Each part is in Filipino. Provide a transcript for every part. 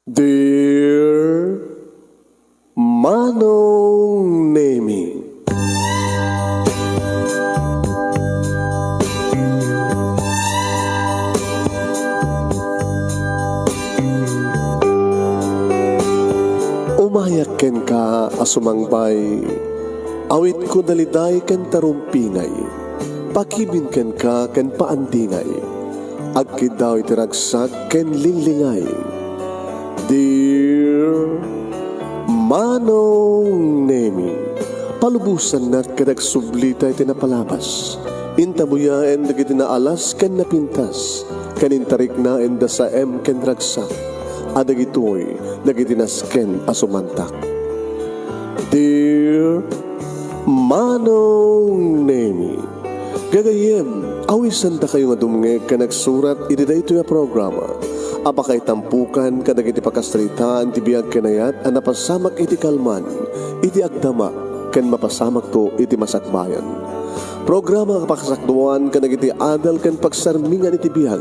Dear Manong Nemi, umayak ken ka asumangbay, awit ko daliday ken tarumpingay, pakibin ken ka ken paandingay, agkid daw itiragsak ken linlingay. Dear Manong Nemi, palubusan na kadag sublita iti napalabas. Intabuyaen dagiti na alas ken napintas, kanintarik na enda sa ken ragsak. Adagitoy dagiti nasken asumantak. Dear Manong Nemi, gagayem, awisan ta kayo nga dumngeg ka nagsurat iti daytoy a programa. Apakay tampukan kadag iti pakastritaan ti biag kenayat a napasamak iti kalman, iti agdama ken mapasamak to iti masakbayan. Programa kapakasakduan kadag iti adal ken pagsarmingan iti biag,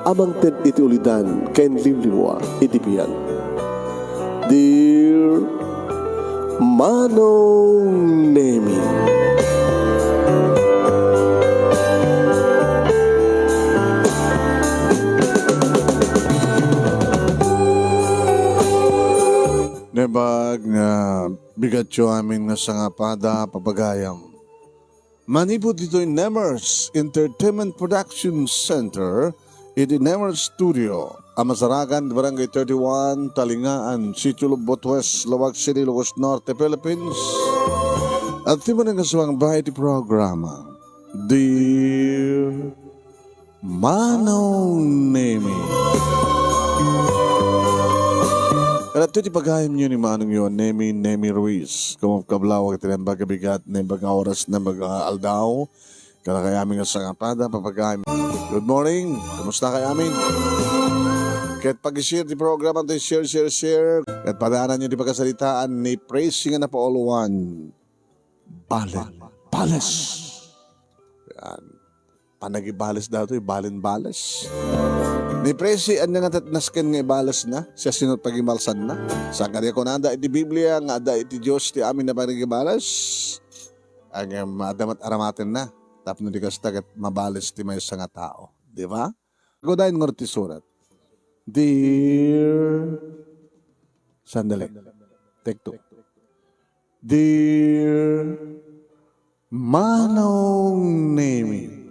amang ted iti ulidan ken limliwa iti biag. Dear Manong Nemi, Nebag nga bigatyo amin nga sangapada papagayam. Manipod dito in Nemers Entertainment Production Center, iti Nemers Studio, Amasaragan, Barangay 31, Talingaan, Sitio Lubot West, Lawag City, Lubos Norte, Philippines. At timan nga suwang bahay ti programa, Dear Manong Nemi. At ito pagayam nyo ni Manong yun, Nemi Ruiz. Kumapkablawag ito ng bagabigat, ng baga oras na mag-aldaw. Kala kay amin nga sangapada, papagayam. Good morning, kumusta kay amin? Kahit pag-share di programa, share. At padaanan nyo di pagkasalitaan ni Praising na Pauluan. Bales. Yan. Panagibales daw ito, Bales. Ni Presi, ang nga nasken nga ibalas na, siya sinot pagimalsan na. Sa kanya ko na, iti Biblia, nga ada iti Diyos, ti amin na panagibalas, ang maadamat aramatin na. Tapos di kastagat mabalas ti may nga tao. Di ba? Godayin nga ti surat. Dear, sandali. Take two. Dear Manong Nemi,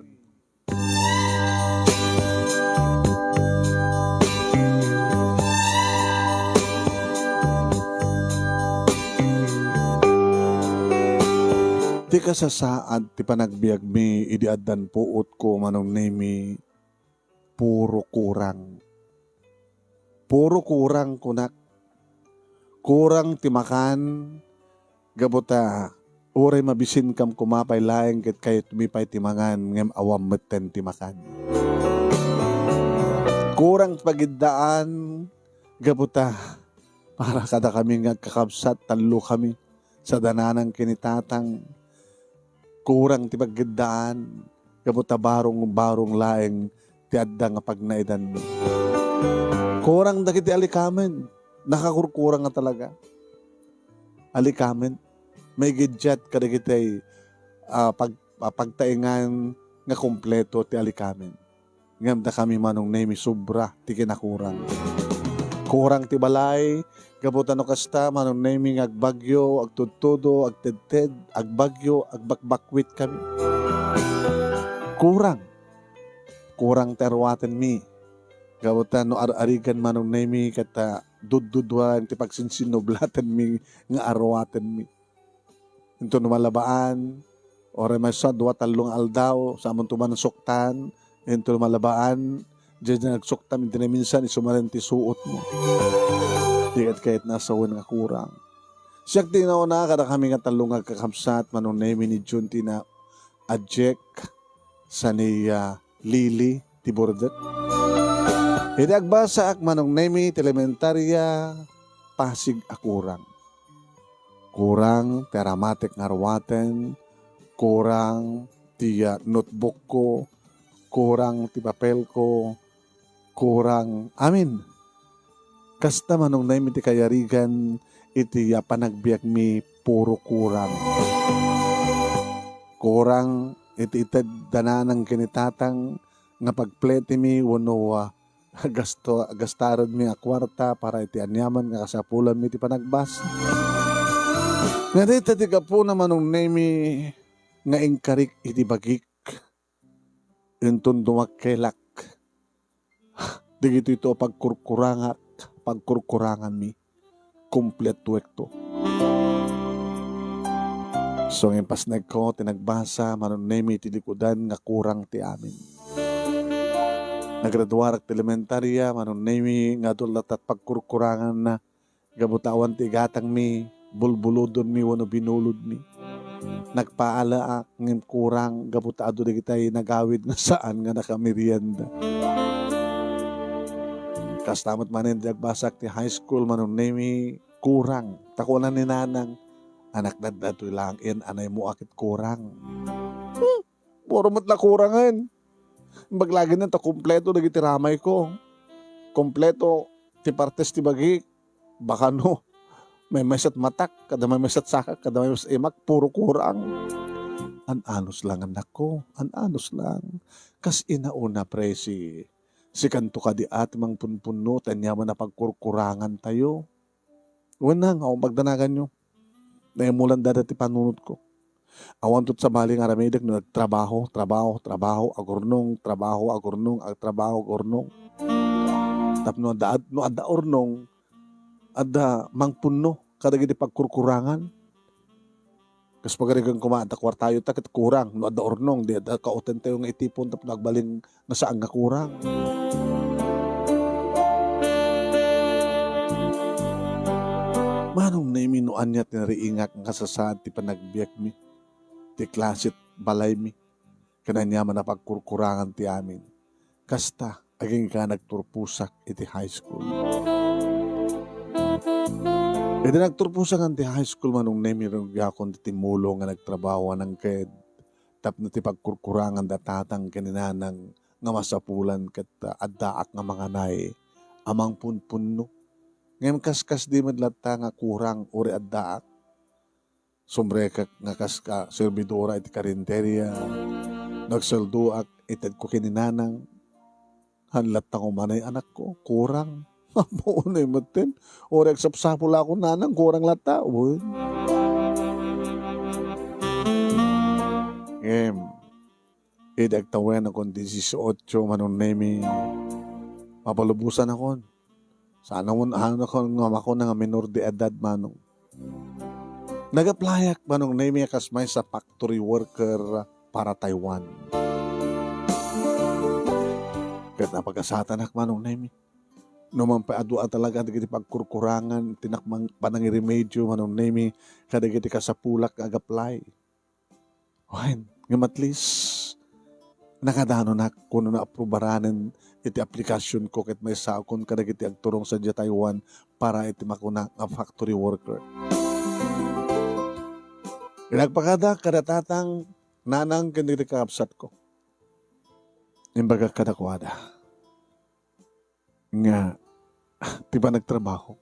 ti kasasaad ti panagbiag mi idiaddan puot ko Manong Nemi, puro kurang. Puro kurang kunak. Kurang ti makan, gabuta, uray mabisin kam kumapay laeng ket kayo tumipay ti mangan, ngem awam metten ti makan. Kurang pagiddaan, gabuta, para kada kami nga kakabsat, talo kami sa dananang kinitatang. Kurang ti pagiddaan, gabuta barong laeng ti adda nga pagnaidan mo. Kurang dagiti alikamen, nakakurkurang nga talaga. Alikamen, may gidyat kadagiti pagtaingan nga kompleto ti alikamen. Ngam da kami Manong Nemi sobra ti kinakurang. Kurang ti balay, gabutan no kasta Manong Nemi agbagyo, agtudtudo, agtedted, agbagyo, agbakbakwit kami. Kurang terwaten mi. Gabutan no arigan Manong Nemi kata dududwan ti pagsinsinoblaten mi nga arwaten mi. Ito numalabaan, ore may sa 2-3 aldaw, sa amon tuman suktan, ito numalabaan, diyan nagsuktan, hindi na minsan isumarin ti suot mo. Dikat kahit nasa uwan nga kurang. Siyak tinaw na, kada kami nga talong kakamsat, Manong Nemi ni Junti na adjek sa ni Lili, ti Bordet. Hindi agbasa ak Manong Nemi, elementarya, Pasig akurang. Kurang teramatik ngarwaten, kurang ti notebook ko, kurang ti papel ko, kurang amin. Kasta manong na iti kayarigan iti panagbiag mi puro kurang. Kurang iti itad dananang kinitatang nga pagplete mi wano gastarod mi a kwarta para iti anyaman nga kasapulan mi iti panagbasa. Nga di tatiga po naman nung nemi nga ingkarik iti bagik intun dumakkelak. Digito ito pagkurkurangan mi kompleto ekto. So ngayon pasnag ko, tinagbasa, manunemi ti likudan nga kurang ti amin. Nagraduarak ti elementarya, manunemi nga dulat at pagkurkurangan na gabutawan ti gatang mi, bulbuludon mi, wano binulod mi. Nagpaala ng kurang, gabutado di kita'y nagawid nga saan nga nakamirianda. Kastamat manin ti agbasak ti high school, manunemi kurang, takunan ni nanang, anak na dato lang in anay mo akit kurang. Puro matla kurangan. Baglagi na ta kompleto dagiti ramay ko. Kompleto ti partes ti bagi. Baka no, may mesat matak, kada may mesat sakak, kada may mesat imak, puro kurang. An-anos lang anak ko, an-anos lang. Kas inauna pre si kanto ka di at mang punpuno, tanyaman na pagkurkurangan tayo. Wala nga, magdanagan nyo. Naimulan dati panunod ko. Awan tot sa baling aramidag na nagtrabaho, agurnong. Tapno ada ornong, ada mangpunno, kadagiti pagkurkurangan. Kas pagarigang kumanta, kwartayo takit kurang, no ada ornong, di ada kautan tayo nga itipon, tapno agbaling nga saan nga kurang. Manong na iminuan niya tinariingak nga sasad ti panagbiyak mi, ti klasit balay mi, kananyaman na pagkurkurangan ti amin. Kasta, aging ka nagturpusak iti high school. Iti nagturpusak ang ti high school manong na imirong yakon ti timulo nga nagtrabaho ng ked, tapno ti pagkurkurangan datatang kaninanang nga masapulan kat addaak nga mga nai, amang punpunno. Ngayon kaskas di madlata nga kurang uri addaak. Sombre ka nga kaska servidora iti karinterya. Nagsalduak itad ko kininanang. Hanlat na ko manay anak ko. Kurang. Maunay matin. Uri agsapsapula ako nanang kurang lata. Uy. Ngayon. Idagtawen akong 18 manunemi. Mapalubusan ako. Sana mo ako nga minor de edad manong. Nagaplayak manong na may kasmay sa factory worker para Taiwan. Kat napag-asatanak manong na may. Naman paadua talaga digiti pagkurkurangan, tinakmang panangiremedyo manong na may kadagiti kasapulak agaplay. Wain, ngam at least nakadano na kuno na aprobaranan iti aplikasyon ko ket may saakon kadagiti agturong sa Taiwan para iti makuna nga factory worker. Nagpakada kadatatang nanang kanili kaapsat ko. Imbaga kadakwada. Nga, di ba nagtrabaho?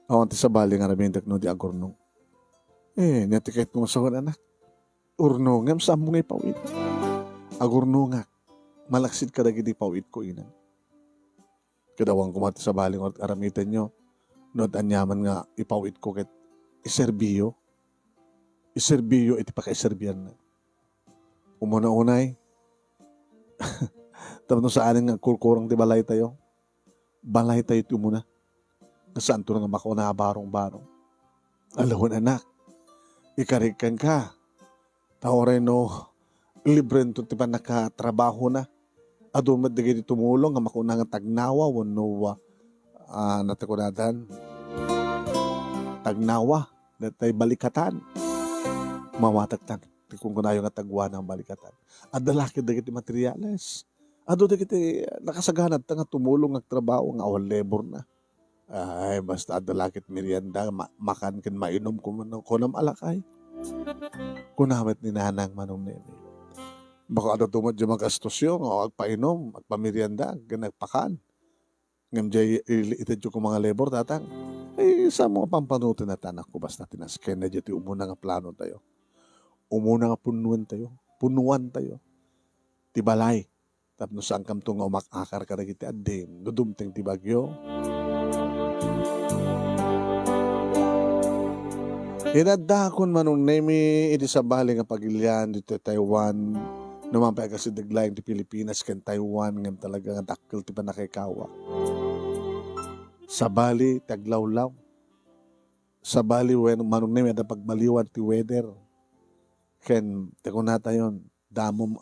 Awan ti sa bali nga rabindak no di agurnong. Natikit mo sa anak. Urnongam sa mong ipawid. Agurnongak. Malaksid ka dagi di pawid ko inan. Kadawang kumati sa baling at aramitan nyo. Nood anyaman nga ipawid ko ket iserbiyo. Iserbiyo iti pakaiserbiyan na. Umuna-unay. Tapos sa anin nga kurkurang ti balay tayo. Balay tayo iti umuna. Nasaan to nga mako na barong-barong. Alawon anak. Ikarikan ka. Taoray no. Libren to ti pa nakatrabaho na. Adumad digay di tumulong nga makuna nga tagnawa wano natakunatan. Tagnawa datay balikatan. Mawatagtan kung kunayo nga tagwa ng balikatan. Adalaki digay ti materyales. Ado digay ti nakasaganad ta nga tumulong nga trabaho nga awal labor na. Ay basta adalakit merienda makan ken mainom kunam alakay. Kunawat ni nanang manong nene. Baka ado tumad yung mag-astosyo, agpainom, agpamerienda, ganagpakan. Ngam jay iliited ko mga labor tatang. Sa mga pampanutin na tanak ko basta tinasken na jati umuna nga plano tayo. Umuna nga punuan tayo. Tibalay. Tapos saan kam to nga umakakar ka na kiti adim. Dudumteng ti bagyo. Inadakon manong nemi iti sa bali nga pagilian dito Taiwan. Numampay kasi daglayan ti Pilipinas ken Taiwan ngam talaga nga dakkel ti panakikawa. Sa bali taglawlaw. Sa bali when manong nemi ada pagbaliwan ti weather. Ken tekunata yon damom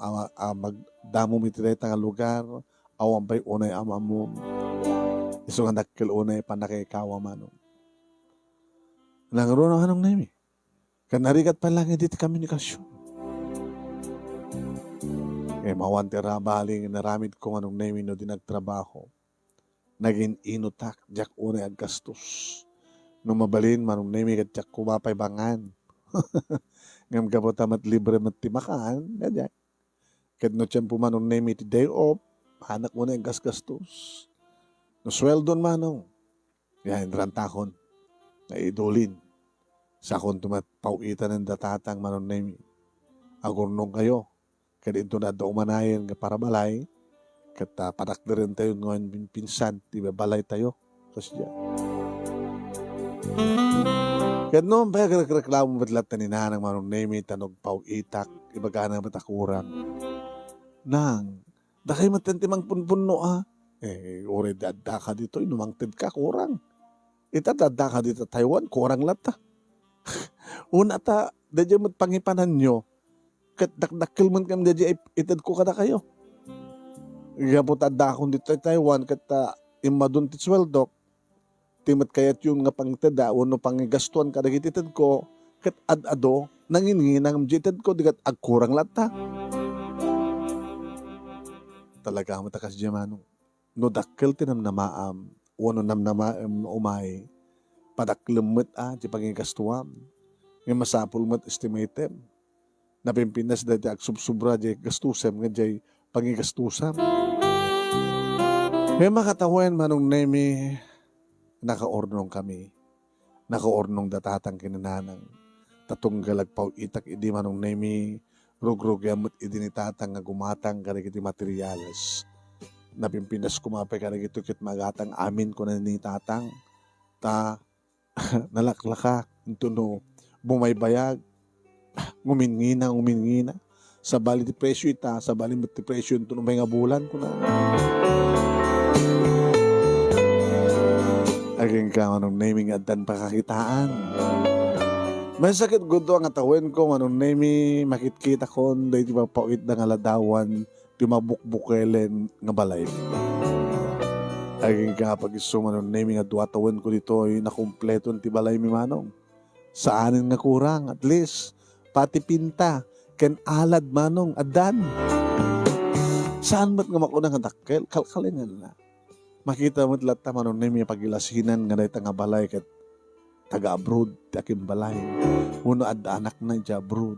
damom iti nga lugar awan pa'y unay amamom. Iso nga dakkel unay panakikawa manong. Nangro na anong nemi. Kanarigat pa lang iti komunikasyon. Mawantera baling naramid ko anong nemi no di nagtrabaho. Naging inutak, jak unay agkastos. Nung mabalin manong nemi kat jak kumapay bangan. Ngam kapot amat libre matimakaan, ganyan. Kat no tiyempo manong nemi ti day off, hanak mo na yung gasgastos. No sweldon manong. Yan, rantakon. Na idolin. Sa akong tumatpawitan ng datatang manon nemi. Agurnong kayo. Kaya ito na daw manayan nga para balay. Kata panak na rin tayo ngayon pinsan. Diba balay tayo. Kasi dyan. Kaya noon pa reklamo batlat na ninanang manon nemi. Tanog pawitak. Ibaga na matakurang. Nang. Dakay matantimang punpuno ore dadda ka dito. Inumangtid ka kurang. Dadda ka dito Taiwan. Kurang lata. Una ta, dadya mo't pangipanan nyo, kat dakdakil man kam dadya itad ko kada kayo. Kaya po tada akong dito Taiwan, kat imadun ti sweldo, timat kayat yung nga pangitada, uno pangigastuan kada kititad ko, kat ad-ado, nanginginang jitad ko, dikat agkurang lata. Talaga matakas dya manong, no dakil tinamnamaam, uno namnamaam umay, padaklemmet di pangigastuam. Nga masapul mat estimatem. Napimpinas dati agsubsubra di gastusam nga di pangigastusam. May makatawen manong nemi nakaornong kami. Nakaornong datatang kinananang. Tatong galagpaw itak idi manong nemi rugrug yamot idi ni tatang nga gumatang karigiti materyales. Napimpinas kumapay karigito kit magatang amin ko na ni tatang. Nalaklaka ito no bumaybayag ngumingina sa bali ti presyo ita sa bali ti presyo ito no may nga bulan ko na aging ka anong naming adan pakakitaan may sakit gudo ang atawen ko anong nami makit-kita ko dahil di ba pawit na nga ladawan di mabukbukelen nga balay. Aging ka pag-isum anong nami nga duwatawan ko dito ay nakumpleto ti balay mi manong. Saanin nga kurang at least pati pinta ken alad manong adan. Saan ba't nga makuna nga dakkel? Kalkalingan na. Makita mo't lata manong nami pagilasinan nga dahita nga balay ket taga-abroad ti aking balay. Uno ad anak na di abroad.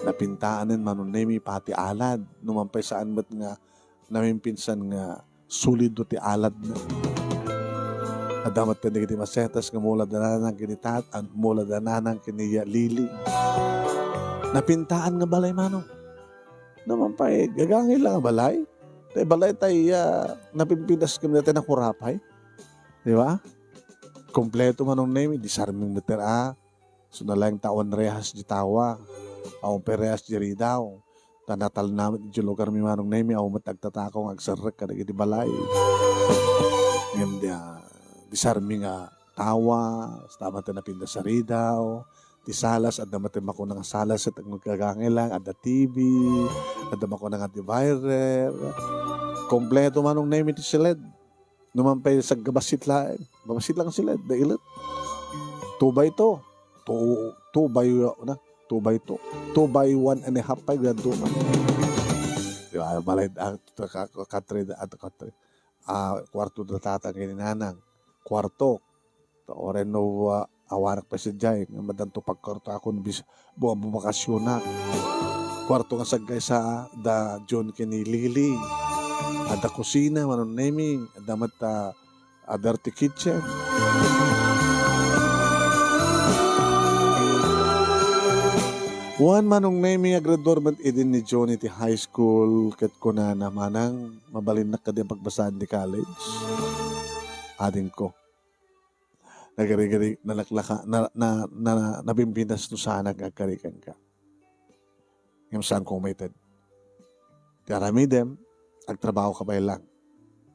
Napintaanin manong nami pati alad. Numampay saan ba't nga namin pinsan nga sulido ti alad na. Adamat ka kiti masetas nga mula dananang kinitat, mula dananang kiniya lili. Napintaan nga balay manong. Naman pa gagangin lang nga balay. Tay balay tayo napimpinas kami natin na kurapay. Di ba? Kompleto manong name, disarming meter So nalang taon rehas di tawa. Awang perehas di ridaw. Tanatal namin di lugar mi manong name, awang matagtatakong agsarek ka di balay. Ngayon disarming tawa, tama na napinda sa ridaw, ti salas, at namatim ako ng salas at magkagangilang, at the TV, at ako ng divider, kompleto manong name iti silid. Numampay sa gabasit lang silid, dailit. 2 by 2 by 2 by 1 and a half pa grado man. Diba, balay katri kwarto na tatang kininanang. Kwarto. Oren no awanak pa siya dyan. Madanto pagkwarto ako buwang bumakasyon na. Kwarto nga sagay sa da John Kenny Lili. Ada kusina, manon naming, adamat dirty kitchen. One manong naming agradorment idin ni Johnny ti high school ket kuna namanang mabalin na kadi pagbasaan di college. Ading ko. Nagari-gari nalaklaka nabimbinas no sana agkarikan ka. Yung saan ko umited. Tiarami dem, agtrabaho ka ba lang.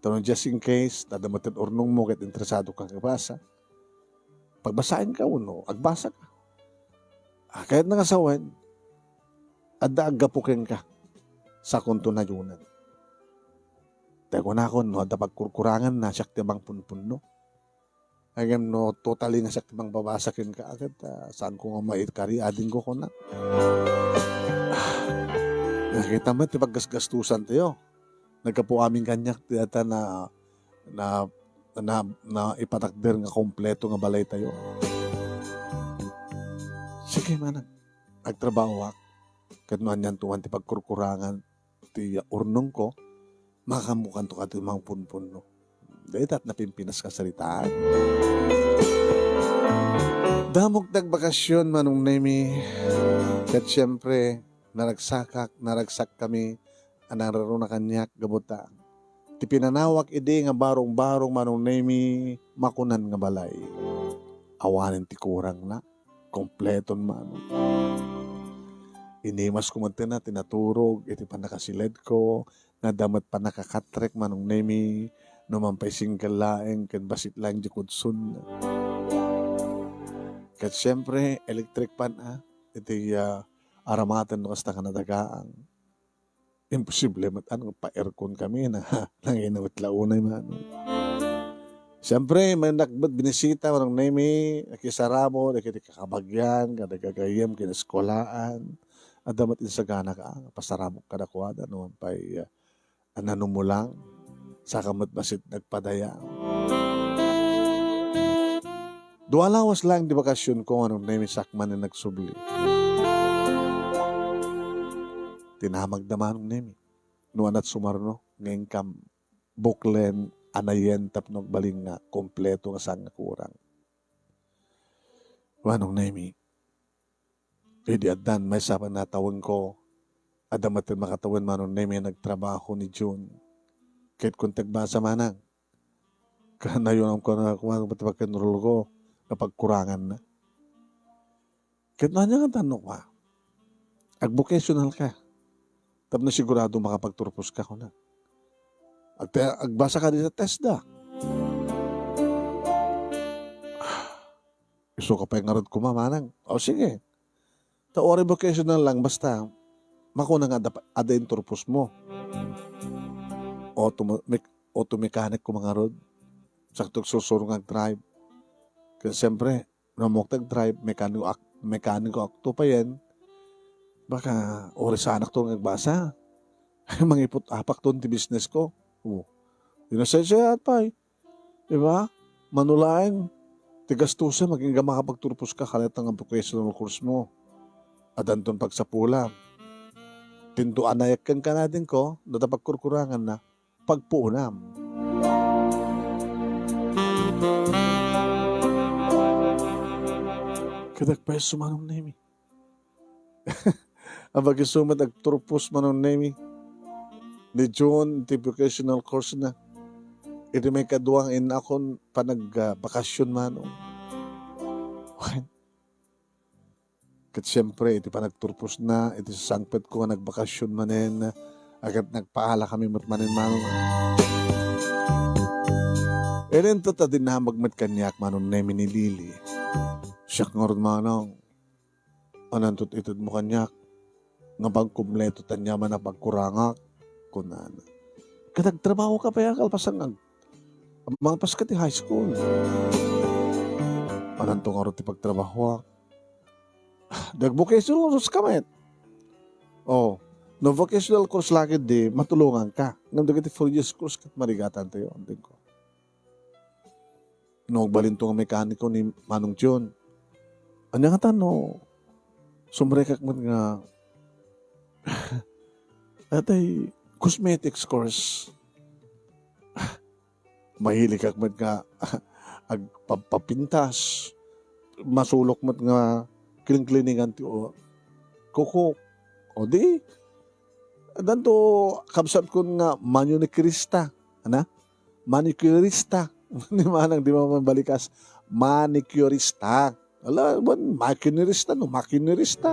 Pero just in case, dadamatin urnong mo ket interesado kang kabasa. Pagbasahin ka uno, agbasa ka. Kahit nangasawan, adda agapukin ka sa kunto na yunan. Teko na ako, no, adda pagkurkurangan na siyak tibang punpun, no? Agam no, totally nga siyak tibang babasakin ka agad. Saan ko nga maitkari, ading ko na. Nakita mo, tipaggasgastusan tayo. Nagkapo aming kanyak, tiyata na ipatakder nga kompleto nga balay tayo. Sige manang, agtrabaho ak. Kanuan yan tuwan ti pagkurkurangan ti urnong ko, makamukan to ka ti mga punpun no. Dahil tat napimpinas ka salitaan. Damog nagbakasyon manong nemi. Kat siyempre, naragsak kami, anararo na kanyak gabuta. Ti pinanawak ide nga barong-barong manong nemi, makunan nga balay. Awanin ti kurang na. Kompleton man. Inimas ko man tinaturog, iti pa nakasiled ko, nadamat pa nakakatrek manong nemi, numampay singkal laeng, kan basit lang di kudsun. Kat siyempre, electric pan iti aramatan no kasta ka nadagaang. Imposible matan, pa-aircon kami na nanginawit launay man. Siyempre, may nakbat binisita, manong nemi, nakisaramo, nakikakabagyan, kadagagayam, kinaskolaan, at damat insagana ka, pasaramo ka nakuha, naman pa'y ananumulang, sa kamot basit nagpadaya. Dualawas lang di bakasyon ko, manong nemi, sakman na nagsubli. Tinamag na manong nemi, nuan at sumarno, ngayon kam, buklen, anayen tapnog baling nga kompleto nga sang kurang. Wanong nemi, pwede adan, may sapan natawin ko, adamatin makatawin manong nemi nagtrabaho ni June. Kahit kung tagbasa manang, kanayon ko na kumanong patipagkanrol ko, napagkurangan na. Kahit na niya nga tanong ka, ag-vocational ka, tap na sigurado makapagturpos ka ko na. Agbasa ka din sa TESDA. Gusto ka pa yung ngarod kumamanang. O sige. Taori vocational lang, basta makuna nga ada yung turpos mo. Auto-mechanic ko mga rod. Sakto susuro nga drive. Kasi siyempre, namok drive, mekaniko akto pa yan. Baka oras anak to nagbasa. Mangipot apak to ti business ko. Dinasensya at pa diba? Manulaing tigastusan, maging makapagturpos ka kalit ang vocational course mo. Adanton pagsapula. Tinto anayak kan ka natin ko, natapagkurkurangan na pagpuunam. Kadagpeso manong nemi. Abag isumat agturpos manong nemi. Ni June, the vocational course na. Ito may kaduang in akong panagbakasyon man. Kat siyempre, iti pa nagturpos na, iti sangpet ko nga nagbakasyon manin, agad nagpaala kami matmanin man. Eren to ta din na magmat kanyak manon nemi ni Lili. Siyak nga rin manong. Anantot itod mo kanyak. Nga pagkumpleto tanya man na pagkurangak. Kunan. Kadagtrabaho ka pa yan, kalpasang mga paskat high school. Ananto nga rin ti pagtrabaho. Dag-vocational course ka, met. No vocational course lagi di, matulungan ka. Ngam dagiti 4 years course kat marigatan tayo. Andin ko. No, balinto nga mekaniko ni Manong John. Anya nga tano, sumrekak mo nga, atay, cosmetics course. Mahilig kag met nga agpapintas, masulok met nga kling-kliningan ti kuko. O di, danto kabsat kun nga manicurista. Ana? Manicurista. Di manang di mo mabalikas. Manicurista. Ala, makinirista no, makinirista.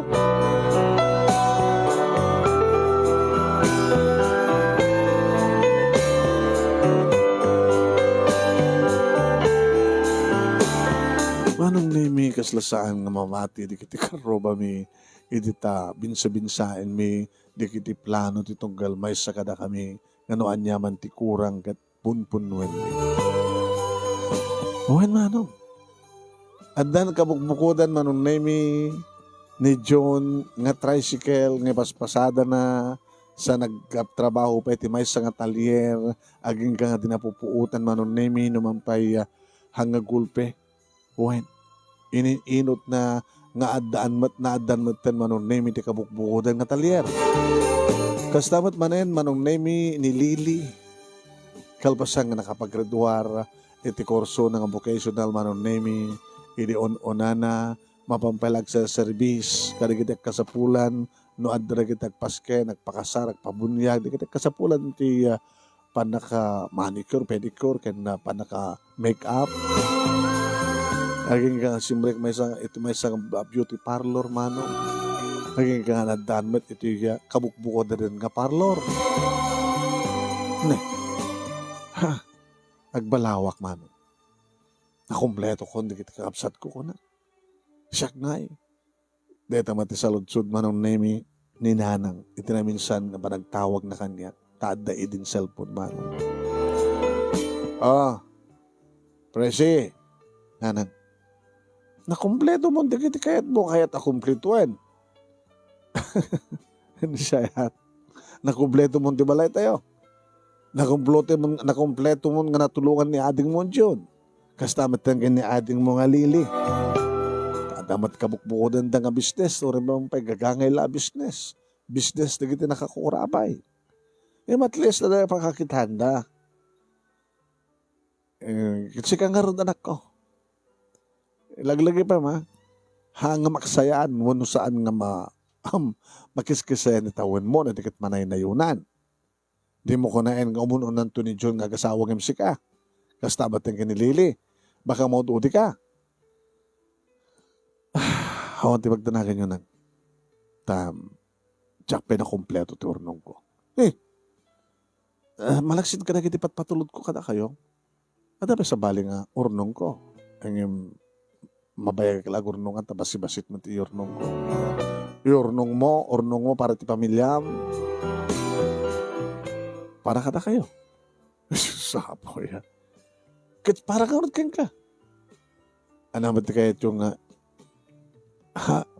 Manong nemi kaslasaan nga mamati di kiti karoba mi idita binsa-binsain mi di kiti plano ti tunggal may sakada kami ngano anyaman ti kurang kat punpunwen mi. Owen manong. Addan kabukbukodan manong nemi ni John nga tricycle nga paspasada na sa nagtrabaho pa iti may nga talyer aging ka nga dinapupuutan manong nemi numampay hangagulpe. Owen. Ininot na nga addaan matan manong nemi ti kabukbukodan nga talyer. Kastamat manen manong nemi ni Lily. Kalpasan nga nakapaggraduar iti kurso nga vocational manong nemi idi onana mapampalag sa service kadigitek kasapulan no adra gitek paske nagpakasar pabunyag digitek kasapulan ti panaka manicure pedicure ken panaka makeup. Aging ka simrek may isang beauty parlor mano. Aging ka nadanmet ito kabukbuko na rin nga parlor. Ne. Ha. Agbalawak mano. Nakumpleto ko, hindi kita kakapsat ko na. Siyak nga eh. Deta mati sa ludsud manong nemi ni nanang. Ito na minsan na nagtawag na kanya. Tada idin cellphone mano. Presi. Nanang. Nakumpleto mo, di kiti kayat mo, kayat akumpletuan. Hindi siya yan. Nakumpleto mo, di balay tayo. Nakumpleto mo nga natulungan ni ading mo dyan. Kastamat lang ni ading mo nga Lili. Kadamat kabukbukodan da nga business, o rin mong pagagangay la business. Business na kiti nakakurabay. Matlis na na pakakitanda. Kasi ka nga rin anak ko. Laglagi pa ma, hanga maksayaan mo no saan nga makiskisayan ni tawin mo na dikit manay na yunan. Di mo kunain nga umununan to ni John nga kasawag MC ka. Kastabat ang kinilili. Baka mo tuti ka. Hawan ti magdanagan yun tsak pa na kompleto ti urnong ko. Malaksin ka na kiti patulod ko kada kayo. Ada pa sa bali nga urnong ko. Ang mabayag ka lang urnong at basi-basit mo ti urnong ko. Urnong mo para ti pamilyam. Para kada kayo. Sapo yan. Kit para ka ulit ka. Ano ba ti kaya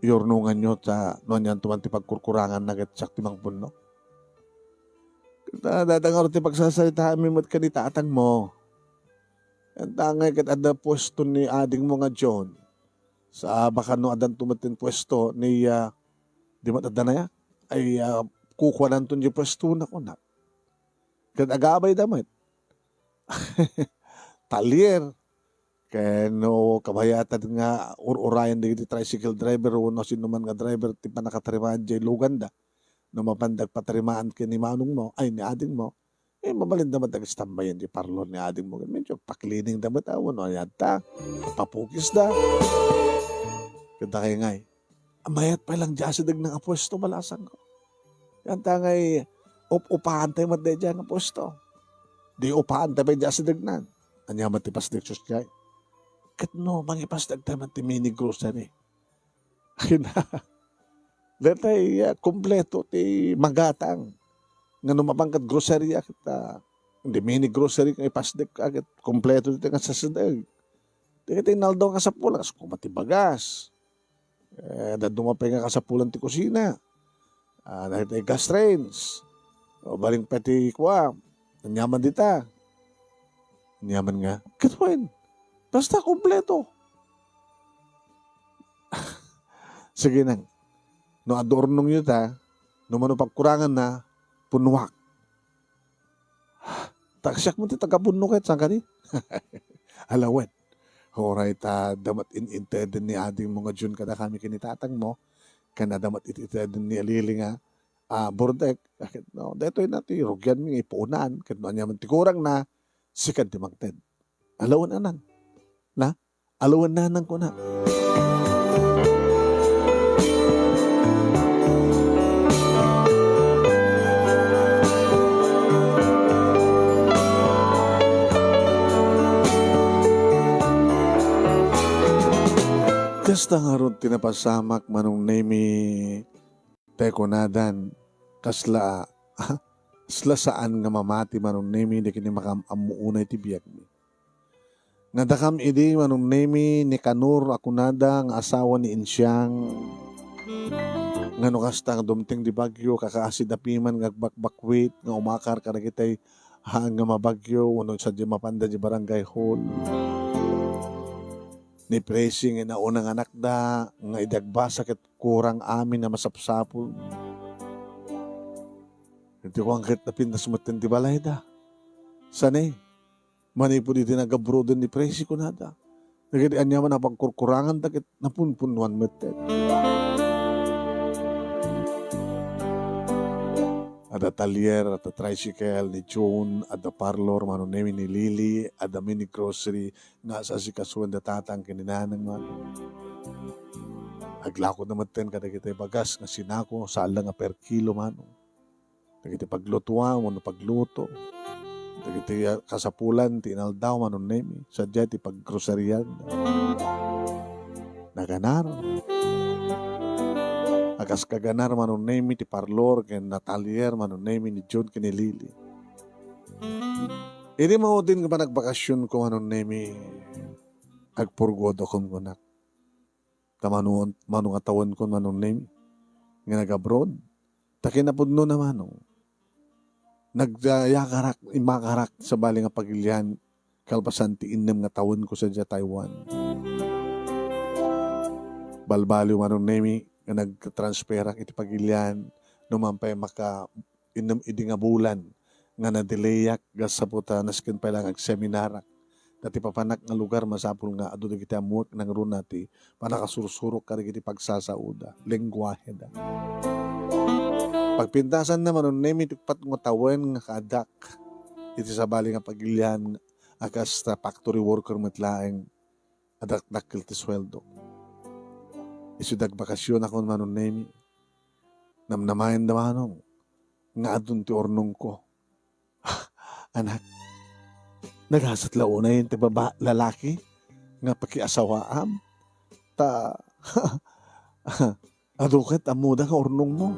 yung urnungan nyo sa noon yan tuman ti pagkurkurangan na kat sak timang puno. Dadangar ti pagsasalita mi mo't kanitaatan mo. Ang tangay kat ada pwesto ni ading mo nga John. Sa baka no adan tumatin pwesto ni di matanda na ya ay kukuha nanton yung pwesto na ko na. Kat agabay damit. Talyer. Kaya no kabayatan nga urayan di tricycle driver o no sino man nga driver ti pa nakatarimaan dyan luganda. No mapandag patarimaan ka ni manong mo ay ni ading mo. Mabalin damat nag-stambayan di parlor ni ading mo. Medyo paklining damat no yata. Papukis da. Kanta kayo ngay. Amayat pa lang dyan sa dag ng apwesto malasan ko. Kanta ngay upahan tayo matday dyan ng apwesto. Di upahan tayo dyan sa dag nan. Anya matipas di Diyos kaya. Kat no, mangipas dag tayo mati mini grocery. Ayun na. Letay kompleto ti magatang. Nga numapangkat grocery kita. Hindi mini grocery kang ipasdik agad. Kompleto dito nga sa sadag. Di ka tinaldaw nga sa pulang. Kung matibagas. Dumapay nga kasapulan ti kusina. Nakita gas trains. O baling pati kwa. Nanyaman dita. Nanyaman nga. Katwain. Basta kompleto. Sige nang. No adornong yun no manupagkurangan na punuwak. Taksyak mo ti tagapunno ket saan ka di? Alawet. Horay ta damat ininteden ni ading mga Jun kada kami kinitatang mo. Kana damat ititeden ni Alili nga. Bordek. Kakit no. Detoy na ti rugyan mi ipuunan. Ket no anya man ti kurang na sikat ti magted. Alawan anan. Na? Alawan nanan ko na. Kasta nga ron tinapasamak manong nemi tekonadan kasla sla saan nga mamati manong nemi di kini makamamuunay ti biyak mi. Nga dakam idi manong nemi ni Kanur akunada nga asawa ni Insyang nga no kasta nga dumting di Bagyo kakaasid apiman nga bakbakwit nga umakar kada kitay nga mabagyo unod sa di mapanda di barangay hall. Ni Pressing nga unang anak da nga idagbasa ket kurang amin na masapsapol. Iti ko ang ket napin na sumaten ti balay da. Sanay, manay po dito nagabroden ni Pressing ko na da. Nagadian niya man na pagkurkurangan da ket napunpunuan metet. Ada talyer, ada tricycle ni June, ada parlor, mano nemi ni Lily, ada mini grocery, nga sa si kasuan da tatang kininanang man. Aglako naman ten kada kita bagas nga sinako sa ala nga per kilo mano. Kita paglutuan, mano pagluto. Kita kasapulan, tinal daw mano nemi, sadya ti paggroceryan. Naganar. Akas kaganar manon nemi ti parlor ken natalier manon nemi ni John ken ni Lily. Ini mao din nga nagbakasyon ko manon nemi agpurgod akong kunak. Tamanuon manong atawan ko manon nemi nga nag-abroad. Takinapudno na manong. Nagyakarak imakarak sa bali nga pagilian kalpasan ti innem nga tawon ko sa Taiwan. Balbaliw manon nemi nga nag-transferak iti pagilian numampay maka inom idi nga bulan nga nadelayak gas sa puta nasken pa lang ag seminarak dati papanak nga lugar masapul nga adu dagiti amuak nang runati panakasursurok kari iti pagsasauda lengguwahe da pagpintasan naman nun nemi tikpat nga tawen nga kaadak iti sabali nga pagilian akas ta factory worker metlaeng adak-dakil ti sweldo. Isudag bakasyon ako manon nemi. Namnamayan da manong. Nga adun ti ornong ko. Anak, naghasat launay ti baba lalaki nga pakiasawaam. Ta, adukat amuda nga ornong mo.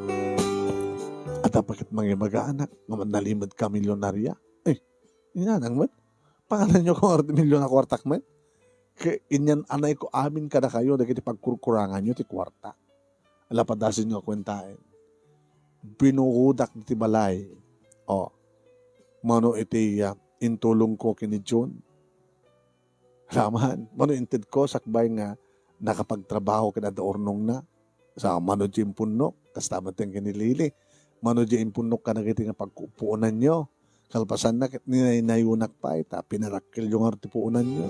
At apakit mga mag-aanak nga nalimad ka milyonarya. Inanang man. Pangalan nyo kung milyon na kwartak man. Inyan anay ko amin kada kayo dagiti pagkurkurangan nyo ti kwarta. Alapadasin nyo kwentain. Binuhudak ti balay. Mano iti intulong ko kini John. Raman, mano inted ko sakbay nga nakapagtrabaho kada ornong na. Sa mano di impunok, kastamat yung kinilili. Mano di impunok ka na kiti nga pagkupuunan nyo. Kalpasan na ninayunak pa ita, pinarakil yung artipuunan nyo.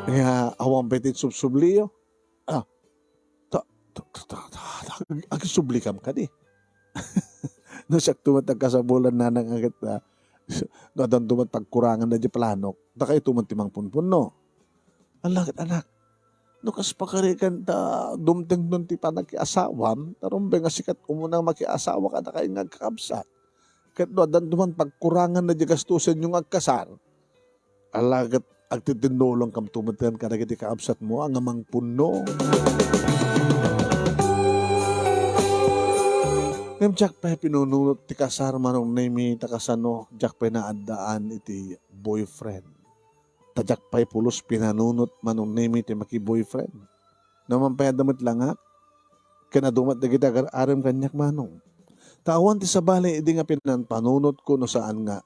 Kaya awang betit subsubliyo. Agisublikam ka di. Nasak tumatag ka sa bulan na nangagit na nadang tumat pagkurangan na di planok. Da kayo tumantimang punpun no. Alakit anak. No kas pakarikan ta dumteng nun ti panakiasawam. Tarumbe nga sikat umunang makiasawa ka na kayo ngagkakabsat. Kat no adan tuman pagkurangan na di gastusin yung agkasar. Alakit agtitinulong kam tumatan kada kiti kaabsat mo ang amang puno. Ngam jak pa pinununot ti kasar manong nemi takasano jak pa naadaan iti boyfriend. Tajak pa pulos pinanunot manong nemi ti maki boyfriend. Naman pa damit langak. Kanadumat na kita aram kanyak manong. Tawan ti sabali idi nga pinanpanunot ko no saan nga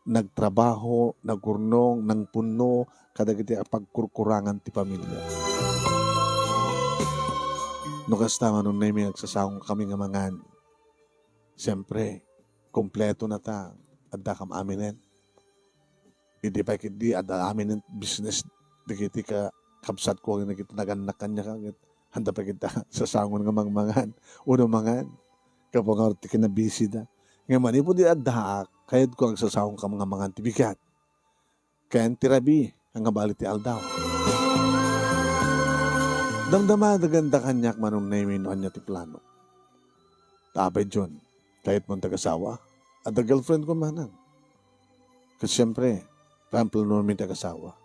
nagtrabaho, nagurnong, nang puno, kadagiti pagkurkurangan ti pamilya. No kasta manon nemi nagsasawang kami nga mangan. Siyempre, kompleto na ta. adda kam aminen. Hindi pa kiti adda aminen business dikiti ka kapsat ko nga kita naganak kanya kagit. Handa pa kita sa sangon nga mangmangan. Uno mangan. Kapag nga ti na busy da. Nga manipo di adda kayad ko ang sasawang ka mga mangan tibigat. Kaya tirabi ang balik ti aldaw. Damdama daganda kanyak manong naimin niya ti plano. Tabay John, kahit mong tagasawa, at the girlfriend ko manang. Kasi siyempre, rample namin tagasawa.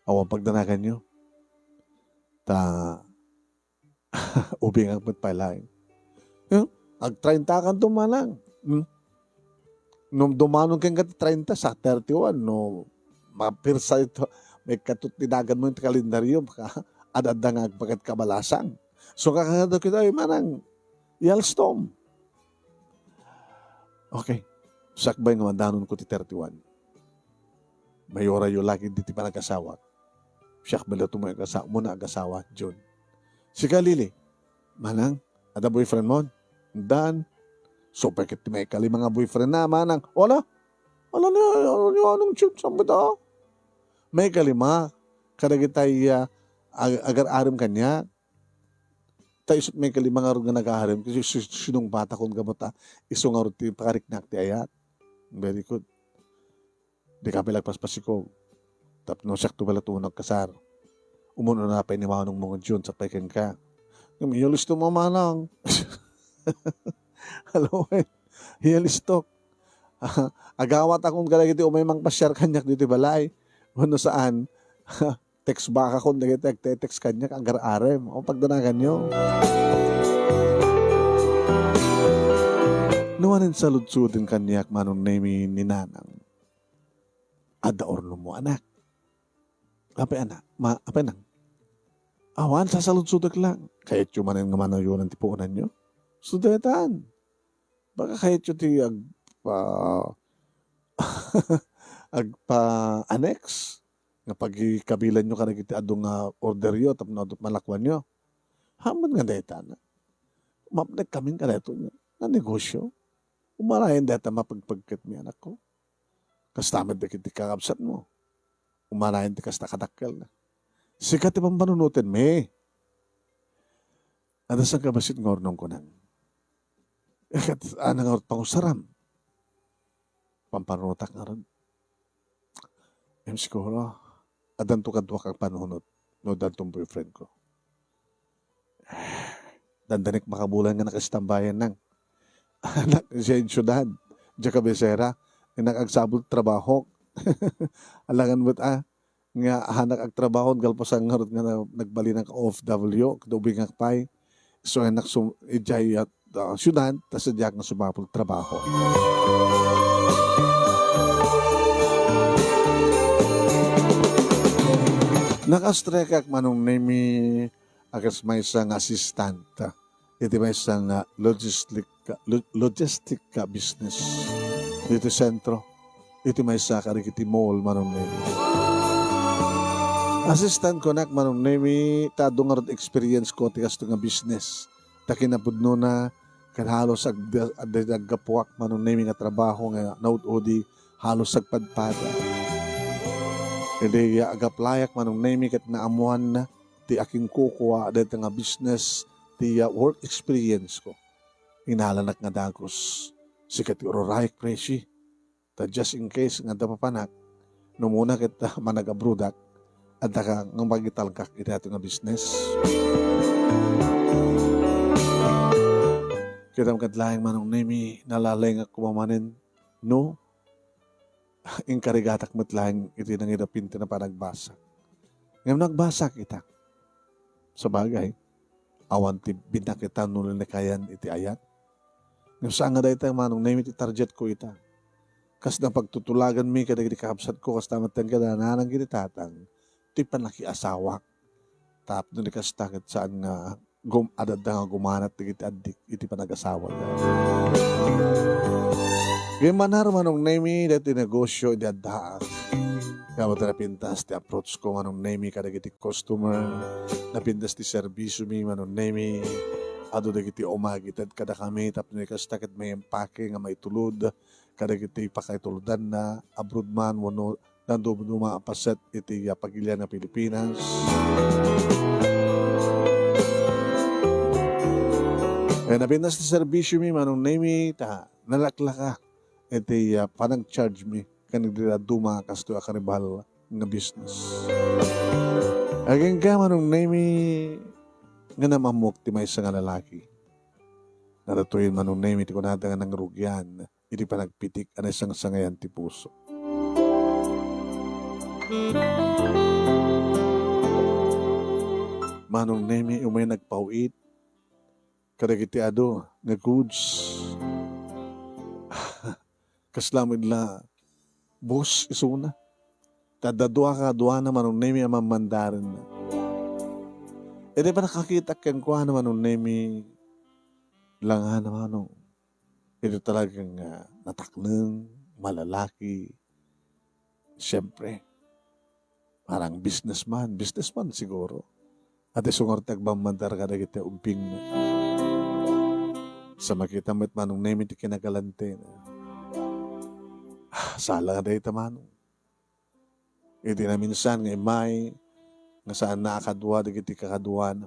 Awang pagdanagan nyo. Ubing ang matpailain. Ag-30 kan tumanang. Nung dumanong kang 30 sa 31, no, mapirsa ito, may katutinagan mo yung kalendaryo, adada nga agpagat kabalasang. So kakagado kita, ay manang, Yellowstone. Okay. Sakbay nga mandanon ko ti 31. Mayora yung lagi di pa nag-asawa. Siyak bala mo muna ag-asawa, John. Si Kalili, manang, ada boyfriend mo? Dan. So, bakit may kali mga boyfriend na, manang? Wala niyo, anong shoot sa bata? May kalima, kadagitay agar-arim kanya, tayo may kalima nga rin nga nag-aharim, kasi sinong bata kong gamota, iso nga rin pakariknak ti ayat. Very good. Di kami lagpaspasiko. Tapno siyak to pala tunag kasar. Umuno na pa ni Manong mga June sa paikin ka. Yung listo mo manang. Hello, hiyalistok. Agawat akong galagiti umay mang pasyar kanyak dito balay. Ano saan? Text baka kung nag-text kanyak agar-arem. O pagdanagan nyo. Nuwanin sa lutsudin kanyak manong name ni nanang. Ada orno mo anak. Apa anak? Apa nang? Awan sa saludsudak lang. Kahit yung manin nga manayon ang tipuunan nyo. Sudetan. Baka kahit yung ti agpa-annex. Nga pagkabilan nyo ka nagiti adong order yo tapno adong malakwan nyo. Haman nga deta na. Mapnek kaming ka dito na negosyo. Umarayan deta mapagpagkat mi anak ko. Kastamad na kiti kakabsat mo. Umarayan di kasta kadakkel na. Sikat ibang panunutin me. Ada sa kabasit ngornong ko nang. Anang pangusaram. Pampanutak nga rin. Siguro, adan to kadwa kang panunod. No, dantong boyfriend ko. Dandanik makabulan nga nakastambayan nang. Anak siya yung syudad. Diya kabesera. Nakagsabot trabaho. Alangan mo't nga hanak ag trabaho galpasang nga nagbali ng OFW kadubing akpay. So anak ijay at syudad tas adyak nga sumapol trabaho. Nakastrek ak manong name akas may isang assistant. Iti may isang logistic business. Dito sentro. Iti may isa karikiti mall manong name. Assistant ko nak manong name tado nga rin experience ko tigas nga business. Takinapudno na kan halos aggapuak manong name nga trabaho nga naud-odi halos agpadpada. Hindi agaplayak manong name kat naamuhan na ti aking kukuha dito nga business ti work experience ko. Inalanak nga dagos. Sikat ti ororayik presi. Ta just in case nga dapapanak no muna kita managabrudak at ka nga magitalkak iti ato nga business. Kita makadlaing manong nemi nalalay nga kumamanin no inkarigatak matlaing iti nang idapinti na panagbasa. Ngayon nagbasa kita. Sa bagay, awan ti binakita nulo na kayan iti ayat. Ngayon saan nga dahi tayo manong nemi iti target ko ita. Kas na pagtutulagan mi kada iti kakabsat ko kas tamatan ka na nanang iti tatang ti panakiasawak. Tap doon ikas takit saan nga adad nga gumanat iti adik iti panag-asawa ka. Kaya manar manong nemi dati negosyo iti addaak. Kaya napintas ti approach ko manong nemi kada iti customer. Napintas ti servisyo mi manong nemi. ado dagiti umagitad kada kami tapno kastakit may empake nga may tulod kada kiti pakaituludan na abroad man wano nando mga paset iti pagilya na Pilipinas. Kaya napinas na serbisyo mi manong nami ta nalaklaka iti panang charge mi kanila duma kasto akaribal nga business. Aging ka manong nami nga namamok ti may nga lalaki. Naratuyin manong name iti kunada nga ng rugyan, iti panagpitik anay sangayan ti puso. Manong name umay nagpauit, kadagiti ado, nga goods. Kaslamid la, boss, isuna. Tadadua ka, dua na manong name amamandarin na. E di ba nakakita kang kuha naman nung nemi langan naman nung ito talagang nataknang, malalaki. Siyempre, parang businessman siguro. At isungor tagbamandar ka na kita umping na. Sa makita mo't manong nemi ti kinagalante na. Sala ka na ito manong. Iti na minsan nga may nga saan nakakadwa, digiti kakadwa na.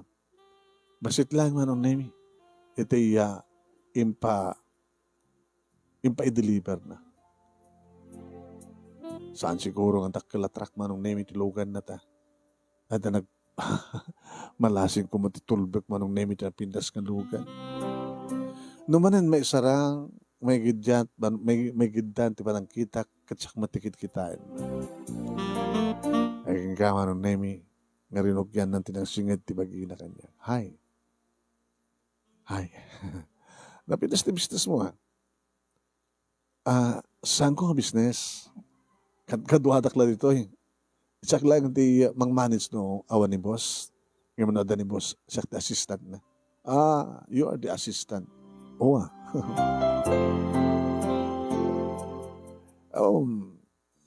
Basit lang manong nemi. Ito impa-i-deliver na. Saan siguro ang takilatrak manong nemi tilugan na ta. At nag malasing kumatitulbek manong nemi ta pindas ka lugan. Numanan may sarang, may gidyan, may gidyan, ti parang kita, katsak matikit kitain. Ay ka manong nemi, nga rinugyan ng tinangsingit ti bagi na kanya. Hi. Napitas ti business mo ha? Saan ko nga business? Kadwadak lang dito eh. Siyak lang ti mang-manage no awan ni boss. Ngayon mo na ni boss. Siyak ti assistant na. You are the assistant. Oo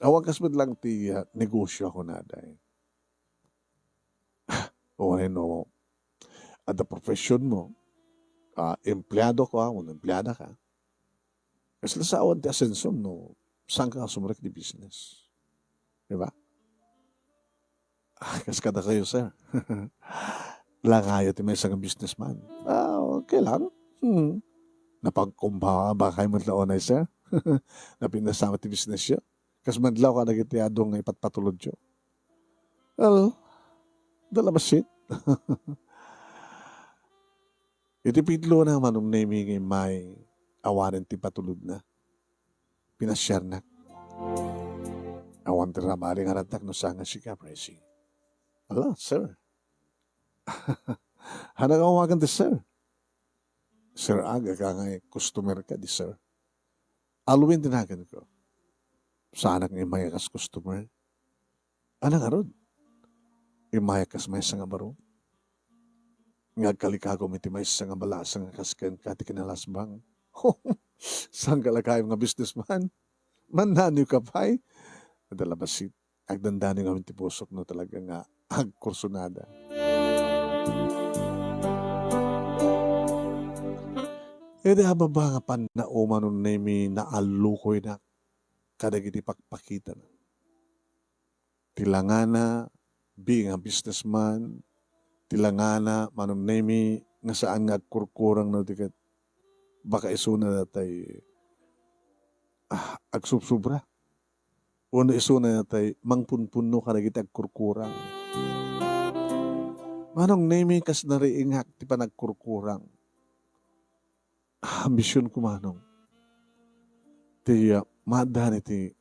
awag kasbad lang ti negosyo ako na dahil. No, at the profession mo, empleyado ko, empleyada ka. Kasi sa awan ti asensom, no, saan ka sumurek di business? Diba? Kasi kada kayo, sir. Langayo ti may isang businessman. Okay lang. Napagkumbawa ba kayo matlaonay, sir? Napinasama ti business yun. Kasi madlaw ka nagitiadong ipatpatulod yun. Well, dalabasit. Iti pitlo na manong naming may awanan ti patulod na. Pinasyar na. Awan ti ramari nga ratak no sanga si Capresi. Ala, sir. Hanang awagan ti sir. Sir, aga ka nga customer ka di sir. Alwin tinagan ko. Saan ang imayakas customer? Anang arod? Imayakas may nga baro. Nga kalikago may timay nga balasa nga kasken kati kinalasbang. Saan kalakay mga businessman? Mananyo ka pa'y? Nadalabasit. Agdandani nga ti pusok no talaga nga agkursunada. E di hababa nga pan na umanon na mi naalukoy na kadagiti pakpakita na. Tilangana, being a businessman, tilangana, manon nemi, nga saan nga kurkurang na tikat, baka isuna na tayo, agsubsubra. Uno isuna na tayo, mangpunpuno kadagiti agkurkurang. Manong nemi kas nariingak, ti pa nagkurkurang. Ambisyon ko manong. Ti madan iti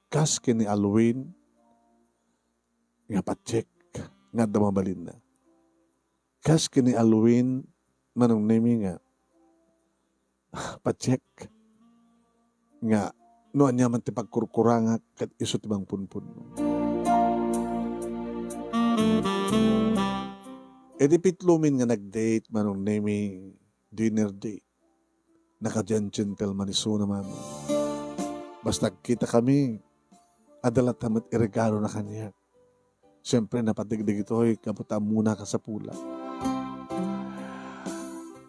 kas kini Alwin nga pacheck nga damabalin na. Kas kini Alwin manong nemi nga pacheck nga noan niya man ti pagkurkuranga kat iso ti bang punpun. Edi pitlumin nga nag-date manong nemi dinner date. Naka-gentleman iso naman. Basta kita kami, adalat tamat iregalo na kanya. Siyempre, napatigdig ito, kaputa muna ka sa pula.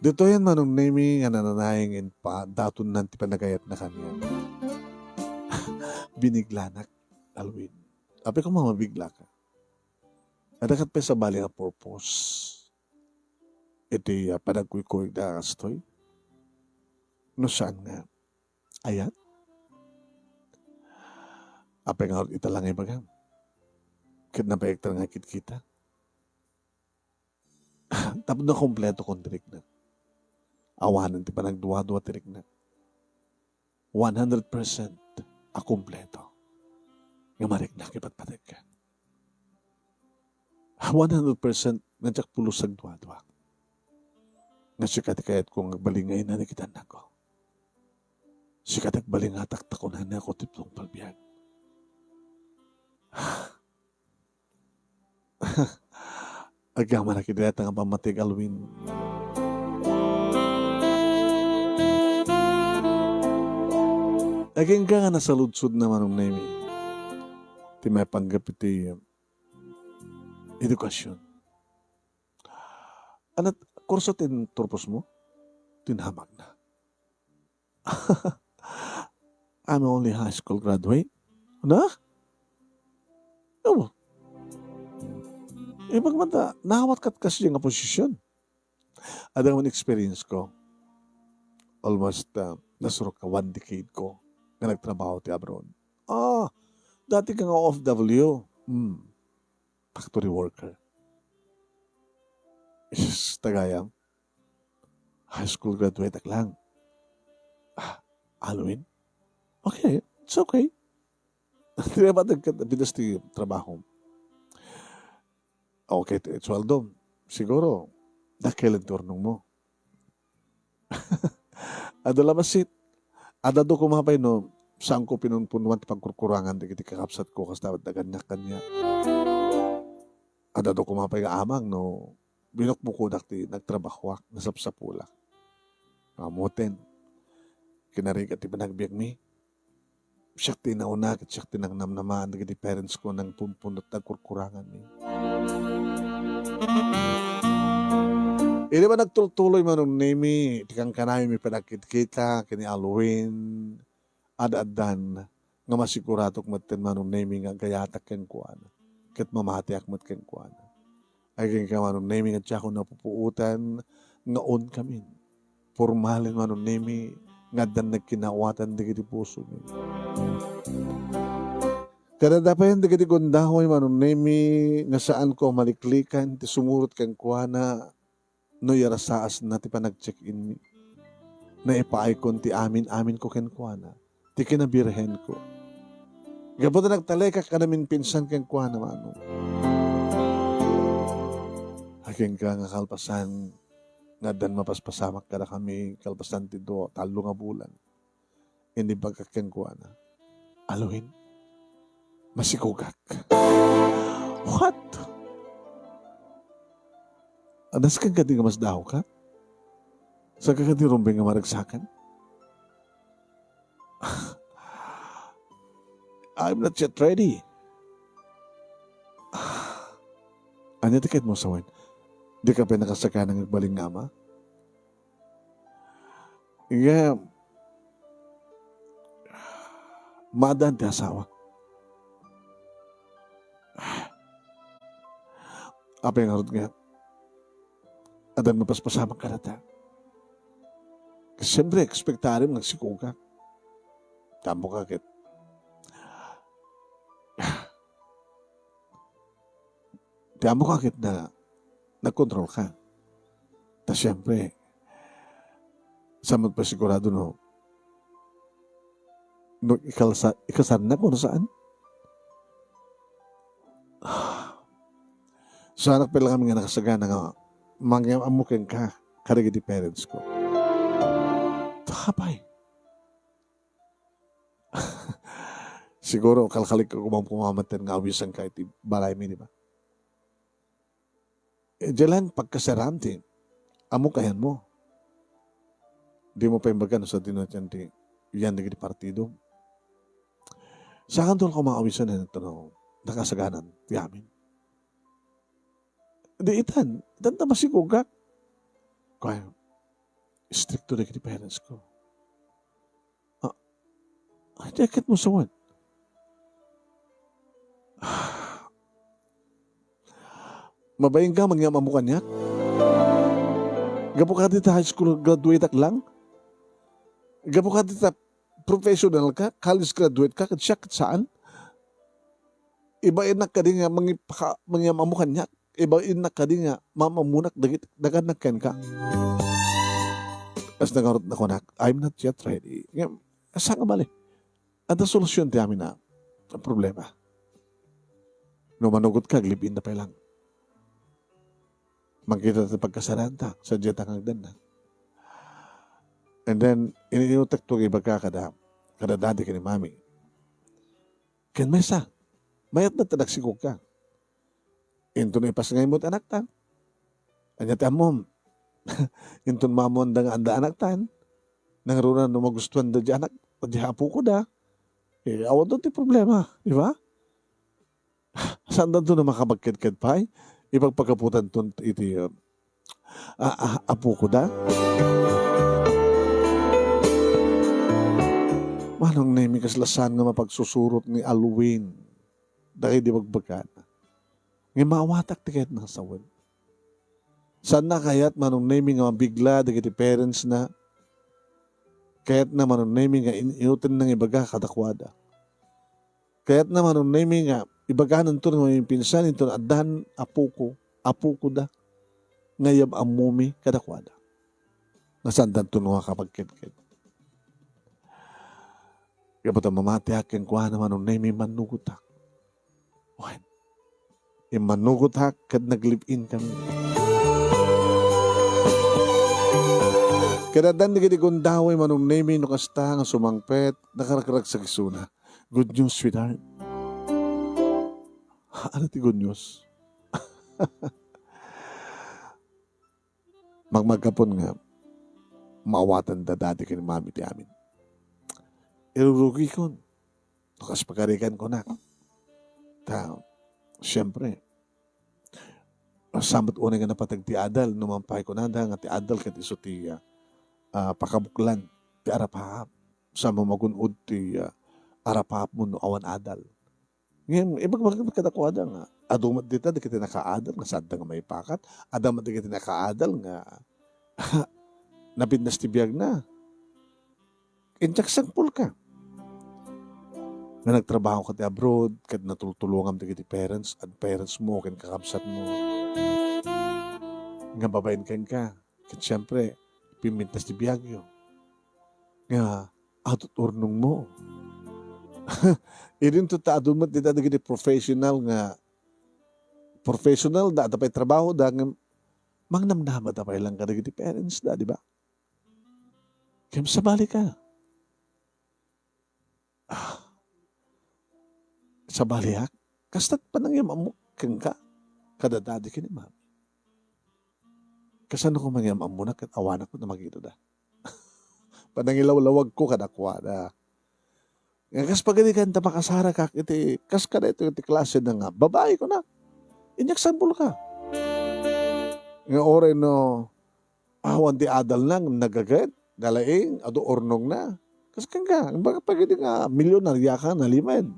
Dito yan manong nami nga nananayangin pa, daton nanti panagayat na kanya. Biniglanak, Alwin. Api kung mamabigla ka. Adakat pa sa bali nga purpose. Ito panagkuy-kuy na kastoy. No saan nga? Ayat? Api nga ita lang ay bagang. Kit na paektar nga kita. Tapos na kompleto kong tirik na. Awanan ti pa nagduwa-duwa tirik na. 100% akumpleto. Nga marik na kipatpatig ka. 100% nandiyak pulusag duwa-duwa. Nga sikat kayat kong balingay na nakitan na ko. Sikat balingatak takunan na ako tiplong palbiyag. Agama na kinilata nga pamatig Alwin. Aging ka nga nasa ludsod naman ng nami. Ti may panggap iti edukasyon. Anat, kurso tin turpos mo? Tinhamag na. I'm only high school graduate. Ano? Oo. Pagmata, nahawat kat kasi yung posisyon. Ada naman experience ko. Almost nasurok ka 1 decade ko na nagtrabaho ti abroad. Dati ka nga OFW. Factory worker. Tagayang. High school graduate ak lang. Halloween? Okay, it's okay. Hindi ba bidas ti trabaho? Okay, sweldo. Siguro, dakilan turnong mo. Adala masit. Adado ko mga no, saan ko pinunpunuan ti pagkurkurangan di kiti kakapsat ko kas dapat daganyak kanya. Adado ko mga amang no, binukbukudak ti nagtrabahwak, nasapsapulak. Mamutin. Kinarigat ti panagbiag mi. Siyak ti nauna, siyak ti nang namnamaan di kiti parents ko nang punpunot nagkurkurangan mi. Hindi ba nagtuloy man ng name, tikang kanay may panakit-kita, kini Halloween, ad-adan, nga masiguratok matin man ng name nga gayatak ken kuana. Kat mamatiak mat ken kuana. Ay ken ka man ng name nga tsako napupuutan, nga on kami. Formalin man ng name, nga dan nagkinawatan di kiti puso mi. Kada dapat yung digiti kundahoy man ng name, nga saan ko maliklikan, ti sumurot ken kuana, no yarasaas na ti pa nag-check-in mi. Na ipaay kon ti amin ko kenkwana. Ti kinabirhen ko. Gabot na nagtalekak ka namin pinsan kenkwana mano. Haking ka nga kalpasan nga dan mapaspasamak ka na kami kalpasan ti do talo nga bulan. Hindi pagkakenkwana. Aluhin. Masikugak. What? Anas kang kati nga mas daho ka? Sa kakati rumbeng nga maragsakan? I'm not yet ready. Anya tikit mo sa wan? Di ka pa nakasaka ng baling ama? Nga, maadaan ti asawa. Apa yung harot nga? Adan mapaspasamang karata. Kasi siyempre, ekspektarim nagsikugak. Tamo ka kit. Tamo ka kit na nagkontrol ka. Ta siyempre, sa magpasigurado no, no ikasar na kung saan. Sa anak pala kami nga nakasagana nga mangyamamukin ka karigi di parents ko. Takapay. Siguro kalkalik ko kumang pumamatin nga awisan ka iti balay mi, di ba? Diyan pagkasaranti, amukayan mo. Di mo pa yung baga sa dinatyan di yan di partido. Sa kanto ko mga awisan na ito nakasaganan, ti amin. Di itan na masigugak. Kaya, Stricto na kiti parents ko. Ay, jacket mo sa wan. Mabayang ka, mangyama mo kanya. Gapo ka dito high school graduate ak lang. Gapo ka dito professional ka, college graduate ka, siya saan? Iba inak ka din nga mangyama mo kanya. Iba inak ka din nga mamamunak dagan ken ka. As nangarot na ko na, I'm not yet ready. Asa nga bali? Ada solusyon ti amin na ang problema. No manugot ka, glibin na pa lang. Magkita sa pagkasaranta sa jetang hagdan na. And then, ininutak to iba ka kada dati ka ni mami. Ken mesa, mayat na tadaksigog ka. Into na ipasangay mo't anak tan. Anya ta mom. Into mamon da nga anda anak tan. Nangruna no magustuhan da di anak, di hapo ko da. Awan doon ti problema, di ba? Saan doon na makabagkid-kid pa eh? Ipagpagkaputan doon iti apo ko da. Manong na yung kaslasan nga mapagsusurot ni Halloween. Dahil di magbagan. Ngayon maawatak ti kahit nasawan. Saan na kaya't manong naming nga mabigla dahil iti parents na kaya't na manong naming nga inutin ng ibaga kadakwada. Kaya't na manong naming nga ibaganan to ng mga pinsan ito na adahan apo ko da. Ngayab amumi kadakwada. Nasandan to nga kapagkit-kit. Kaya ba't mamati akin kuha naman nung naming manugutak. Wen, yung manugutak kad naglip-in kami. Kadadan ni kiti kundaway manong naming no kasta nga sumangpet nakarakarag sa kisuna. Good news, sweetheart. Ano ti good news? Magmagkapon nga, maawatan da dati kini mami ti amin. Irurugi ko. Nakas pagkarikan ko na. Siyempre, samot unay nga napatag ti adal, numampay ko na nga ti adal kat iso ti pakabuklan, ti arapahap. Sa mamagunod ti arapahap mo no awan adal. Ngayon, ibang kadakwada nga. Adumat dita, di kita nakaadal, nga sadda nga may pakat. Adamat di kita nakaadal, nga napindas ti biyag na. Injaksangpul ka. Nga nagtrabaho ka ti abroad, kad natultulungan ti kiti parents, at parents mo, kan kakabsat mo. Nga babayin ka. Kad siyempre, pimintas ti biyag yun. Nga, atot urnong mo. Irin to ta adumat dita dagiti professional nga professional da pay trabaho da nga mangnamnama da pay lang kadagiti parents da, di ba? Kaya sabali ka. Sabali ha? Kastat pa nang yamamok kang ka kada dadi kini mami. Kasano ko mangyamam mo na kat awanak ko na magito da. Panangilaw-lawag ko kadakwa da. Kas pagadi ka makasara ka, kas ka na ito klase na nga, babae ko na. Inyaksambol ka. Nga oray no, awan di adal nang nagagad, dalaing, ado ornong na. Kas ka nga, baga pagadi nga, milyonarya ka na liman.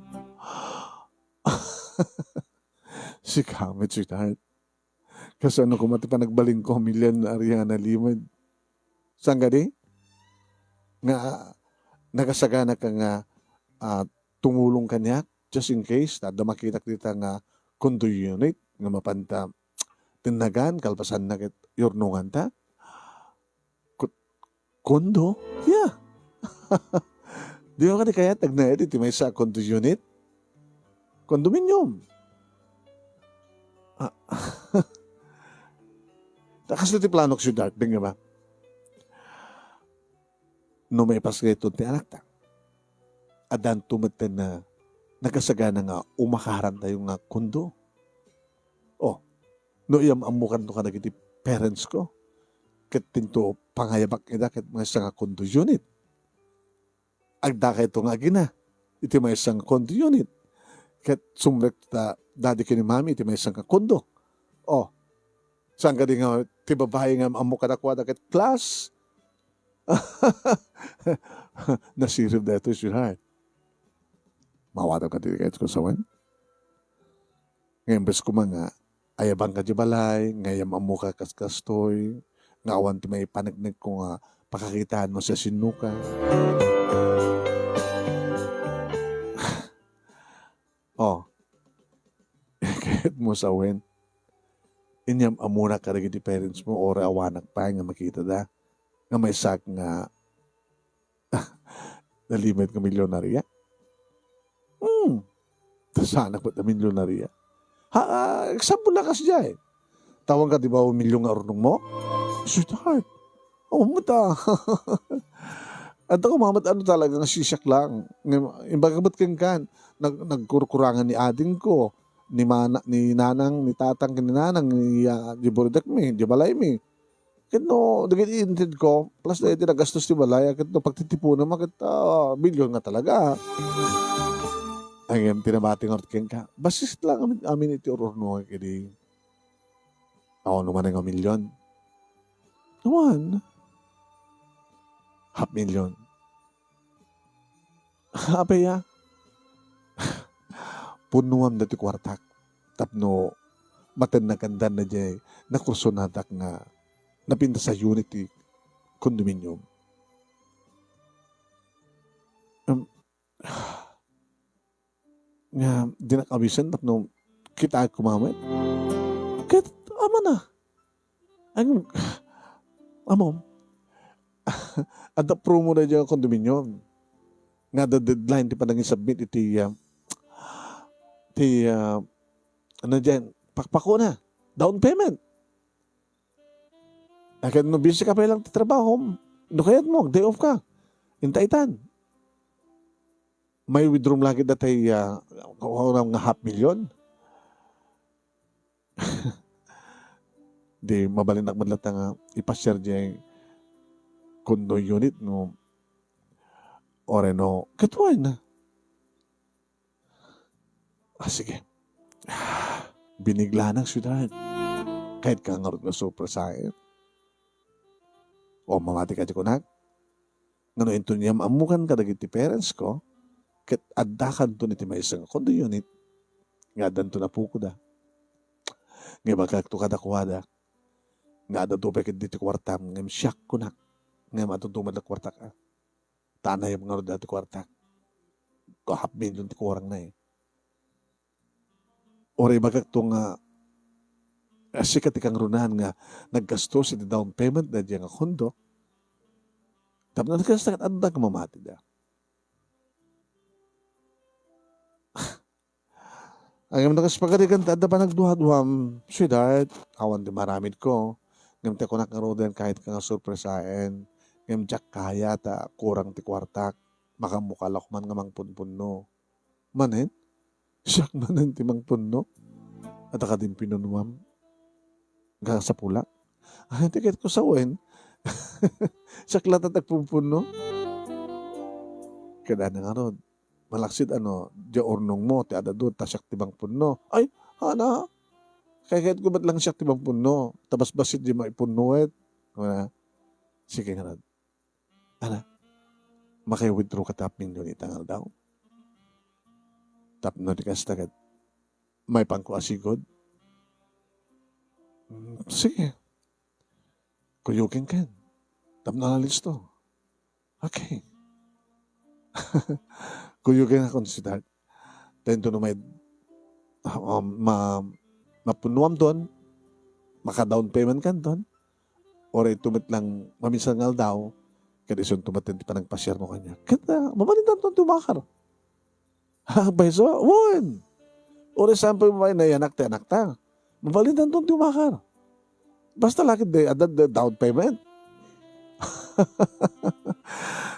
Si Kamit, sweetheart. Kas ano kung mati pa nagbaling ko, milyonarya na liman. Saan ka di? Nga, nagasagana ka nga, tumulong kanya just in case tada makita kita nga condo unit nga mapanta tinagan kalpasan na yurnungan ta condo yeah. Di ba kaya tagna iti may sa condo unit condominium takas na ti planok si Dark din nga ba no may pasreto ti anak ta adan tumatan na nagasagana nga umakaran tayo nga kundo. Oh, no iyam amukan to ka nagiti parents ko. Kat tinto pangayabak ida kat mga isang kundo unit. Agda kay ito nga gina. Iti may isang kundo unit. Kat sumrek ta dadi kini mami iti may isang kundo. Oh, saan ka di nga ti babae nga amukan ako kat class Nasirib na ito, sweetheart. Mawatap ka dito kahit ko sawan. Ngayon, bes ko mga, ayabang ka di balay, ngayam amu ka kastoy, ngawan ti may panagnag ko nga, pakakitaan mo sa sinuka. Oh, kahit mo sawen, inyam amuna ka rin di parents mo, ora awanak pa nga makita da, nga may sak nga, nalimit ka milyonarya. Sana ba't na milyonarya? Example na kasi dyan eh. Tawang ka, di ba, milyon nga ornong mo? Sweetheart. Oh, mata. At ako, mamat, ano talaga, nga sisak lang. Imbagabat kang kan, nagkurkurangan ni ading ko, ni nanang, ni tatang, ni nanang, ni di buridak mi, di balay mi. Kano, naging ko, plus na iti nagastos ni balay, kano, pagtitipunan mo, milyon nga talaga. Ang tinabating orot keng ka, basis lang amin iti ororno kadi. Ako naman ang milyon. Naman. $500,000. Apa ya? Punuam dati kwartak. Tapno, matan na kandan na jay, nakurso natak nga, napinta sa Unity condominium. Nga dinakabisan tapno kita kumamit. Kat ama na. Ang amom. Ada promo na dyan kondominium. Nga the deadline ti panangin submit iti ano dyan, pakpako na. Down payment. Kaya no busy ka pa lang ti trabaho. No kayat mo, day off ka. Intaitan. May withdraw lagi datay nga $500,000. Di mabalinak madlat nga ipashare diya condo unit no ore no katuan na. Sige. Binigla ng sweetheart. Kahit ka nga rin super sa'yo. O mamati ka di ko na. Ngano ito niya maamukan ka dagiti parents ko. Ket addakan to niti may isang condo unit nga danto na puko da nga bagakto kada kuwada nga ada to peket diti kwartam nga siyak ko na nga matutumad na kwarta ka tanay mga ro dati kwarta ko $500,000 ti kurang na eh ore bagakto nga sikat ikang runahan nga naggasto si down payment na diya nga kondo tapos nagkastakat adda ka mamati da. Ang nakas pagkarigan tada pa nagduha-duham, sweetheart, awan di maramid ko. Ngam te ko nakaroden kahit ka nga surpresain. Ngam jak kaya ta kurang ti kwartak. Makamukalak man nga mangpunpunno. Manen? Siyak manen ti mangpunno. At ka din pinunuam. Nga sa pula. Ay, tiket ko sa wen. Siyak lang at nagpunpunno. Kada na nga ron. Malaksid di ornong mo, ti ada doon, tasyak tibang punno. Ay, hana, kahit ko ba't lang siyak tibang punno, tabas basit di maipunnuet. Sige nga, ana, maki-withdraw ka $500,000 itangal daw. Tapno di kastagad, may pangkuasigod. Sige, kuyukin kan, tapno na listo. Okay. Kuyukin ako si dad. Then doon may mapunuam doon, maka-down payment kan doon, or tumit lang mamisangal daw, kada isun tumatin pa nagpasyar mo kanya. Kaya, mamalintan doon tumakar. Bayso, won! Or example mo na yanak ta. Mamalintan doon tumakar. Basta lakit de, adad down payment.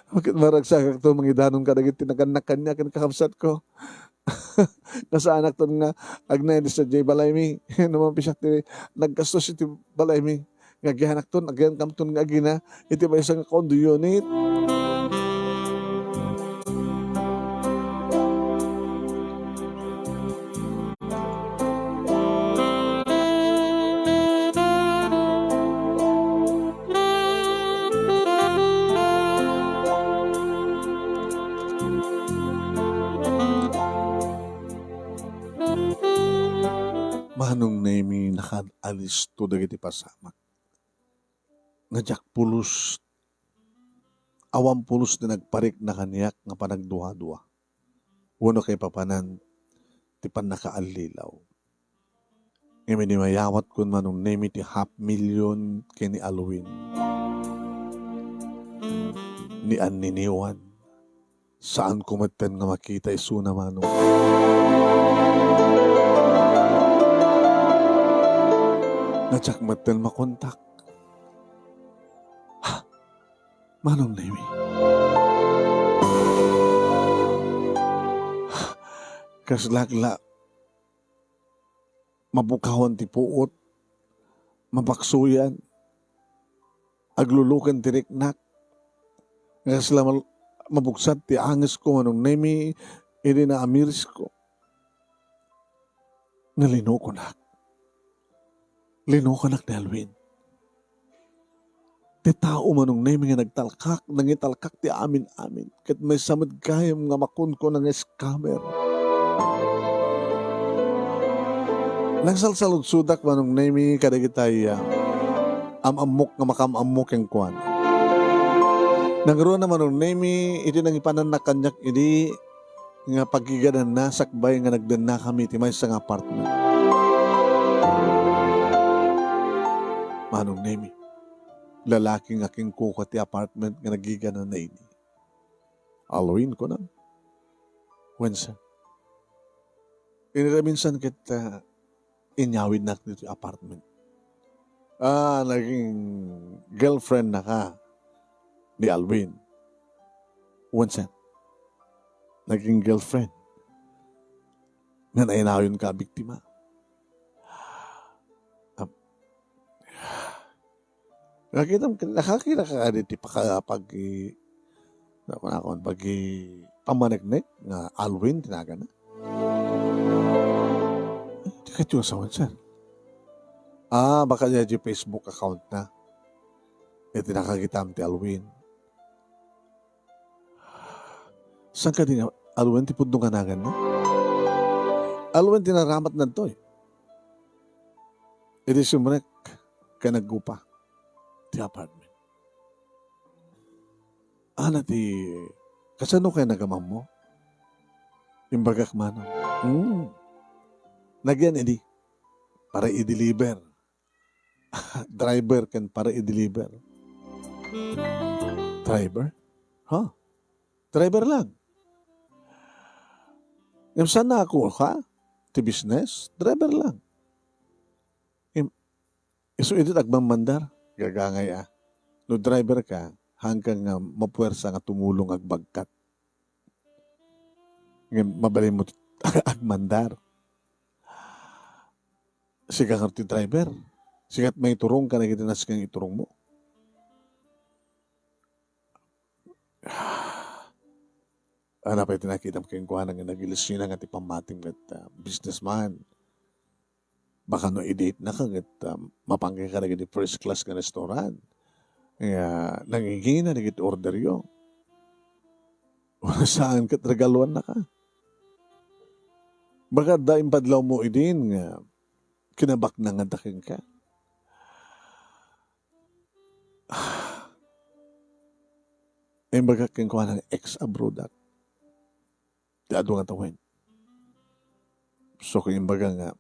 Bakit maragsakak to mangidanon ka dagiti tinaganak kanya kan kakabsat ko. Nasa anak to nga agnay sa J Balaymi. Naman pisak ti naggastos iti Balaymi. Nga gihanak to agyan kamton nga agina iti ba isang condo unit. Manong nemi nakaalis to dagiti pasamak. Nga pulos, awam pulos na nagparik na kaniyak nga panagduha-duha. Wano kay papanan, ti pan nakaalilaw. Ngayon ni mayawat kun manong nemi ti 500,000 kini Alwin. Ni Anniniwan. Saan kumaten nga makita iso na manong. Natsak maten makontak. Ha? Manong nemi. Kaslagla. Mabukawan ti puot. Mabaksuyan. Aglulukan ti riknak. Nga sila mabuksat ti angis ko manong nemi. Ili na amiris ko. Nalino ko na. Lino ka ni Alwin. Ti tao manong nemi nga nagtalkak, nangitalkak ti amin-amin. Kat may samad kayam nga makun ko ng scammer. Nagsalsalod sudak manong nemi kadagitay amamok nga makamamok ang kuwan. Nagroon na manong nemi, iti nang ipanan na kanyak ini nga pagkiganan na sakbay nga nagdan na kami ti may isang apartment. Manong nemi, lalaking aking kuka ti apartment nga nagiganan na ini. Halloween ko na. Wensa. Minsan kita inyawid na dito apartment. Naging girlfriend na ka ni Alwin. Wensa. Naging girlfriend. Nga nainawin ka biktima. Nakakita ka dito pag pamanagnek nga Alwin tinaga na. Di ka tiyo sa wansan. Baka niya yung Facebook account na. Ito nakakitam ti Alwin. Saan ka din Alwin ti pudong kanagan na? Alwin tinaramat na to eh. Ito sumunek ka naggupa. Ti apartment. Kasano kayo nagamam mo? Imbagak mano. Nagyan edi. Para i-deliver. Driver kan para i-deliver. Driver? Driver lang. Yung sana ako, ti business, driver lang. Iso edit agmamandar. Gagangay No driver ka, hanggang mapuwersa nga tumulong agbagkat. Ngayon, mabalin mo agmandar. Siga nga ti driver. Sigat may turong ka na kitinas kang iturong mo. Pa itinakita mo kayong kuha nga nagilis yun nga ti pamating at businessman. Baka no i-date na kang at mapangkay ka na di first class ka restaurant. Kaya nangingi na nagit order yun. Wala saan ka regaluan na ka. Baka daing padlaw mo idin nga kinabak na nga daking ka. Baga kang kuha ng ex-abroad at diado nga tawin. So kung baga nga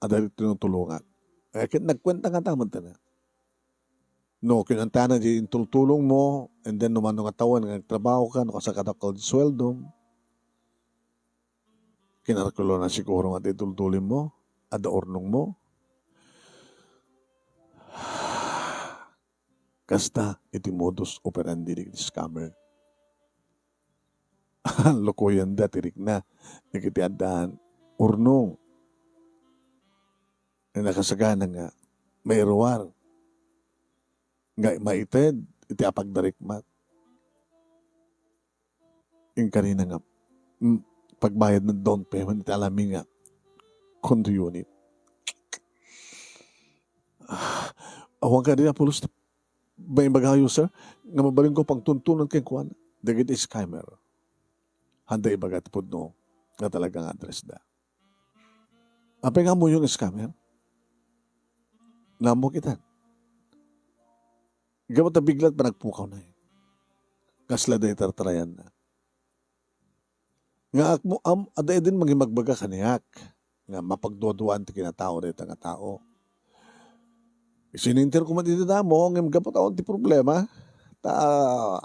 adali tinutulungan. Nagkwenta nga tamad na. No, kinanta na di tultulong mo, and then naman nung katawan, nagtrabaho ka, nakasakadakal di sweldo, kinarkulo na siguro nga itultulin mo, ada ornong mo. Kasta, iti modus operandi di scammer. Lokoyan da, tirik na, nagkitiadaan, ornong, na nakasagana nga, may ruwar, nga maited, iti apagdarikmat. Yung kanina nga, pagbayad ng down payment, iti alamin nga, condo unit. Awang ka din na pulos na, may bagayo sir, nga mabaling ko pang tuntunan kay kuwan, dagit is scammer. Handa ibagat po no, nga talagang address da. Apay nga mo yung scammer. Namo kita. Gamot na biglat pa nagpukaw na eh. Kasla day tartrayan na. Nga ak mo ada din magimagbaga kaniyak. Nga mapagduduan ti kinatao dito nga tao. Sininter ko man dito na mo, ngam gapot ako ti problema. Ta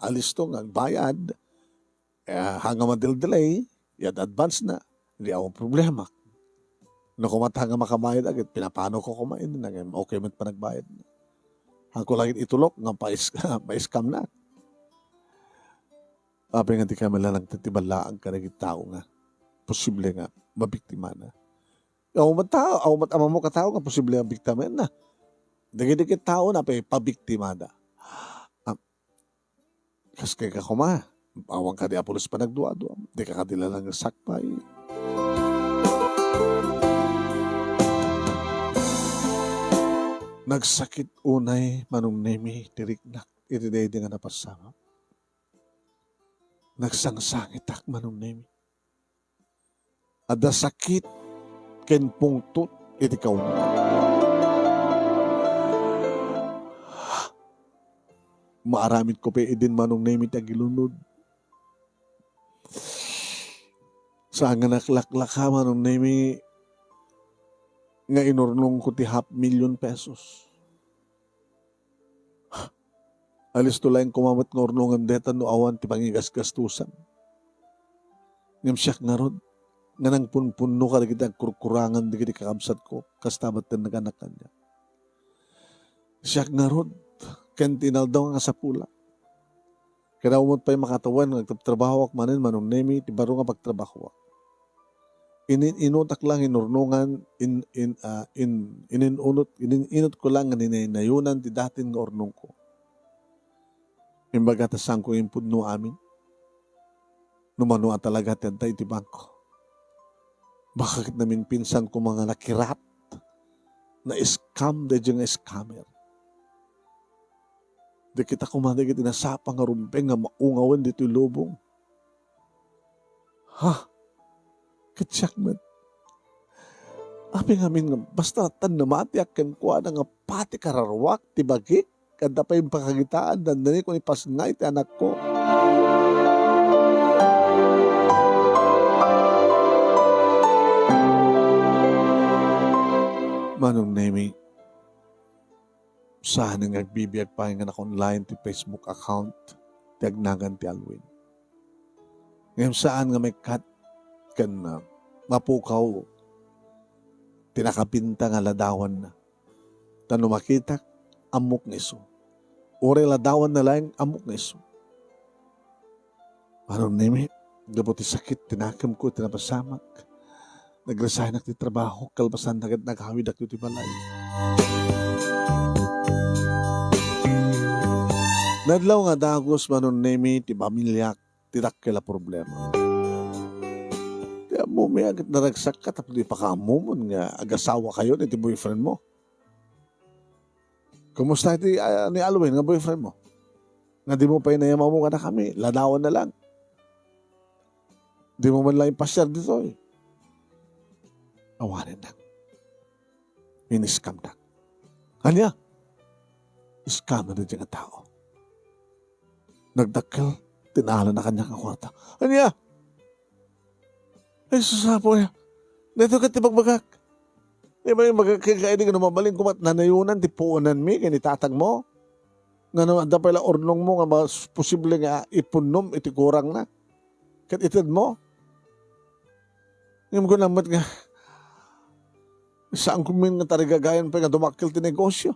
alis to nga bayad. Hanga madil-delay, yad advance na. Hindi ako problema. No kumatanga makabayad agad, pinapano ko kumain na. Okay man pa nagbayad na. Ako lang itulok, nga pa-scam na. Apay nga di ka malalang tatibalaan ka naging tao nga. Posible nga, mabiktima na. Ako mat ama mo katao nga, posible ang biktima na. Dagidikit tao na, pabiktima na. Kas kay ka kuma, awang ka di apulos pa nagduwa-duwa. Di ka kadila lang sakpay. Nagsakit unay manong nemi tiriknak itiday di nga napasama. Nagsangsangitak manong nemi. Ada sakit ken pungtut iti kauna. Maaramid ko pa idin manong nemi tagilunod. Sa nga naklaklaka manong nemi nga inurnong ko ti $500,000 pesos. Alis to lang kumamat ng urnongan deta no awan ti pangigas-gastusan. Ngam siyak nga rod, nga nang punpuno ka kita kurkurangan di kiti kakabsat ko, kastabat na naganak kanya. Siyak nga rod, kantinal daw nga sa pula. Kaya umot pa yung makatawan, nagtrabaho ak manin manong nemi, ti baro nga pagtrabaho ak. Inutak lang inurnungan, ininunot ko lang nga ninayunan ti datin nga urnong ko. Imbaga tasang ko impudno amin. Numano talaga tenta iti bangko. Bakit namin pinsan ko mga nakirat na scam da dyan nga scammer. Di kita kumanagit inasapa nga rumpeng nga maungawan dito yung lubong. Ha? Katsyak man. Api ngamin nga, basta tan na matiyak kan kuha na nga pati kararwak, tibagik, kada pa yung pakagitaan, dandani ko ni pasngay ti anak ko. Manong nemi, saan nga nagbibiyag pa nga naka-online ti Facebook account, ti agnagan ti Alwin. Ngayon saan nga may cut kan mapukaw, tinakapinta nga ladawan na. Tano makita, amok nga iso. Ore ladawan na lang, amok nga iso. Manong nemi, gabot ti sakit, tinakam ko, tinapasamak. Nagresign ak ti trabaho, kalpasan naghawid ak ti balay. Nadlaw nga dagos manong nemi, ti pamilyak, tirak kila problema. Kaya mo may agad naragsak ka, tapos di pa kamumon nga agasawa kayo ni ti boyfriend mo. Kumusta ni Alwin nga boyfriend mo? Nga di mo pa inayama mo ka na kami, ladawan na lang. Di mo man lang ipasyar dito eh. Awanin na. Miniskam na. Kanya, scam na dyan ang tao. Nagdakil, tinala na kanya ang kwarta. Kanya, ay susapo niya. Dito ka tibagbagak. Di ba yung magkakainin ka mabaling kumat nanayunan, ti puunan mi, kanitatag mo. Nga naman, da pala ornong mo nga posible nga ipunom, iti kurang na. Kat itid mo. Ngayon ko naman nga, saan kumin nga tarigagayan pa nga dumakil ti negosyo.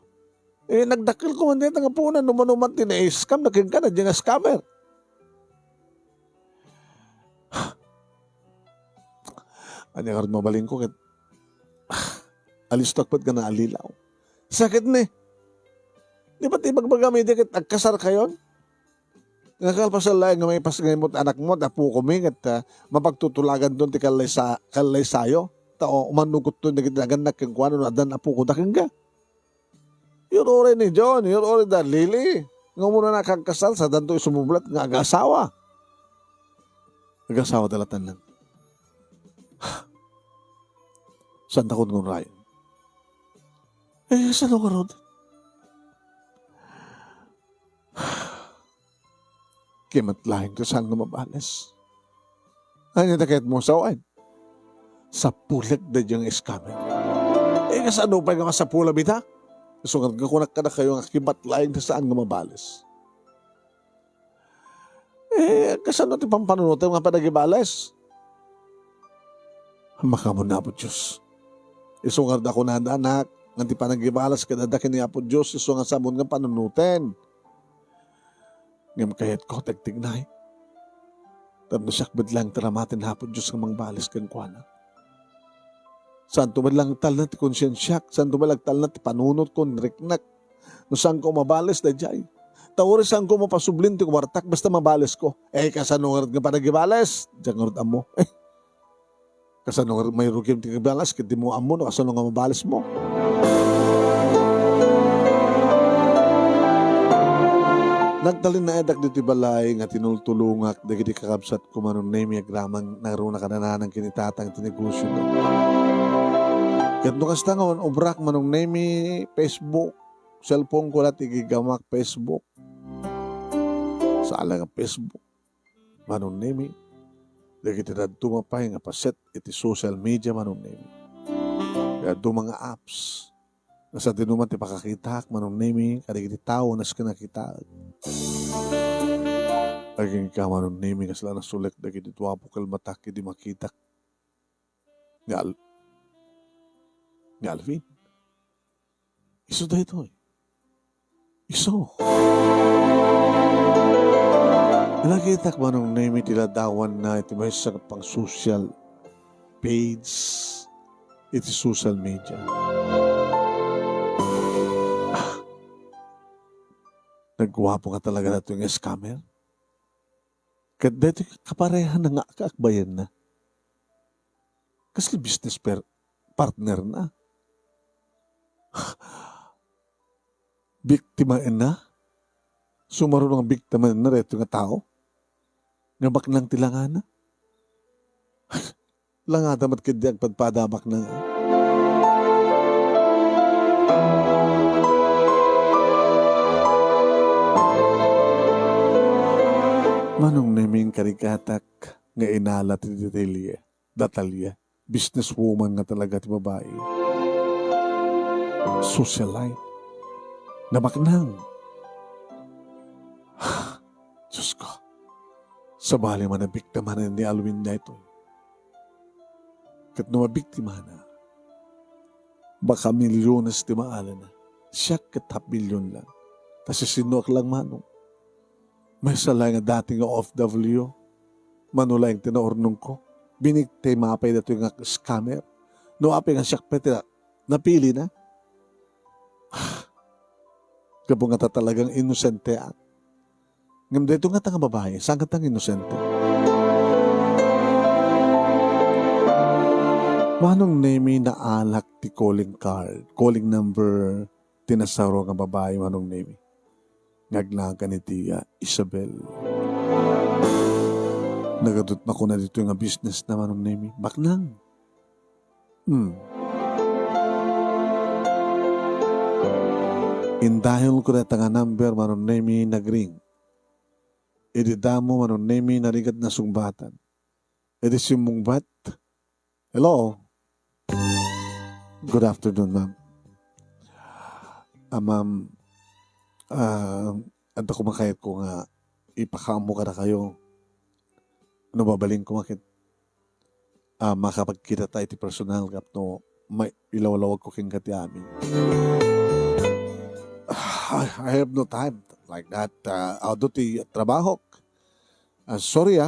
Eh, nagdakil ko man dito nga puunan, numanuman ti na-scam, nakin ka na, dyan nga scammer. Ano yung mabaling ko, alistok pat ka na alilaw. Sakit ni. Di ba tibagbagamay di kat agkasar kayon? Nakalpasal lang nga may pasangay mo anak mo, tapu kuming at mapagtutulagan doon ti kalay sayo. Tao, umanugot doon, nagitagan na kang kuwanan, adan apu ko daking ka. Yun ore ni John, yun ore da Lily. Nga muna nakagkasal, sa danto sumublat nga agasawa. Agasawa talatan lang. Saan takot ng Ryan? Saan ako ron? Kimatlahin ko saan nga mabales. Ano yung takit mo sa oan? Sa pulag na diyang iskamin. Kasano pa nga sa pula bita? So nga kunak ka na kayo nga kimatlahin na saan nga mabales. Kasano ti pampanunod nga panagibales? Makamu na po Diyos. Isungad ako na anak, nga di panagibalas kadadakin niya po Diyos, isungad sa mong nga panunutin. Ngam kayat ko, tagtignay. Tapos sakbad lang taramatin hapon Diyos ng mangbalis kang kuwana. Saan tumalang tal na ti konsyensyak, saan tumalang tal na ti panunot ko, nriknak. No saan ko mabalis na diyay. Tawari saan ko mapasublin ti kumartak, basta mabalis ko. Kasanungarad nga panagibales, diyan nga mo. Kasanungarad may rugim ti kabalas, kiti mo amo, no kasanungar mabalis mo. Nagtalin na edak dito balay nga tinultulungak dagiti kakabsat ko manon name agramang naruna kananang kinitatang tinegosyo na. Kat nukas tangon, obrak manong name Facebook, cellphone ko lahat igigamak Facebook. Sa alang Facebook, manong name, dagiti na tumapay nga paset iti social media manong name. Kaya mga apps, nasa dinuman ti pakakitak manong name, kadigiti tao nas ka nakita. Aging ka manong name, kasla na sulik dagiti tuwapo kalmatak di makitak. Nga Alvin. Iso da ito eh. Iso. Nakitak manong name tiladawan na iti may sa pang social page, iti social media. Nagwapo ka talaga na ito yung scammer. Kada ito kaparehan na nga kaakbayan na. Kasi business partner na. Biktimaan na. Sumaro ng biktima na reto nga tao. Nga baknang tilangan na. Langada mat kadyag pagpadabak na nga. Manong naming karikatak nga inala ti Datalya. Businesswoman nga talaga ti babae. Socialite. Nabaknang. Diyos ko. Sa bali man na biktima na ni Alwin na ito. Kat mabiktima na. Baka milyones ti maala na. Siya kat $500,000 lang. Kasi sinuak lang manong. May salay nga dating nga OFW. Manulay ang tinaornong ko. Binigtay mapay na ito yung scammer. No apay nga siya pati napili na. Kapag nga talagang inosente at. Ngam dito nga tanga babae, saan ka tang inosente? Manong name na alak ti calling card, calling number, tinasaro nga babae manong name. Ngaglaga ni Tia Isabel. Nagadot na ko na dito yung business na manong name. Baknang. Indahil ko na tanga number manong name nagring. Ididamo manong name narigat na sungbatan. Edi simungbat. Hello. Good afternoon, ma'am. Ma'am, anta ko makayat ko nga ipakamo ka na kayo. Ano babaling ko makit? Makapagkita tayo ti personal kap no may ilawalawag ko king kati amin. I have no time like that. I'll do ti trabaho. Sorry.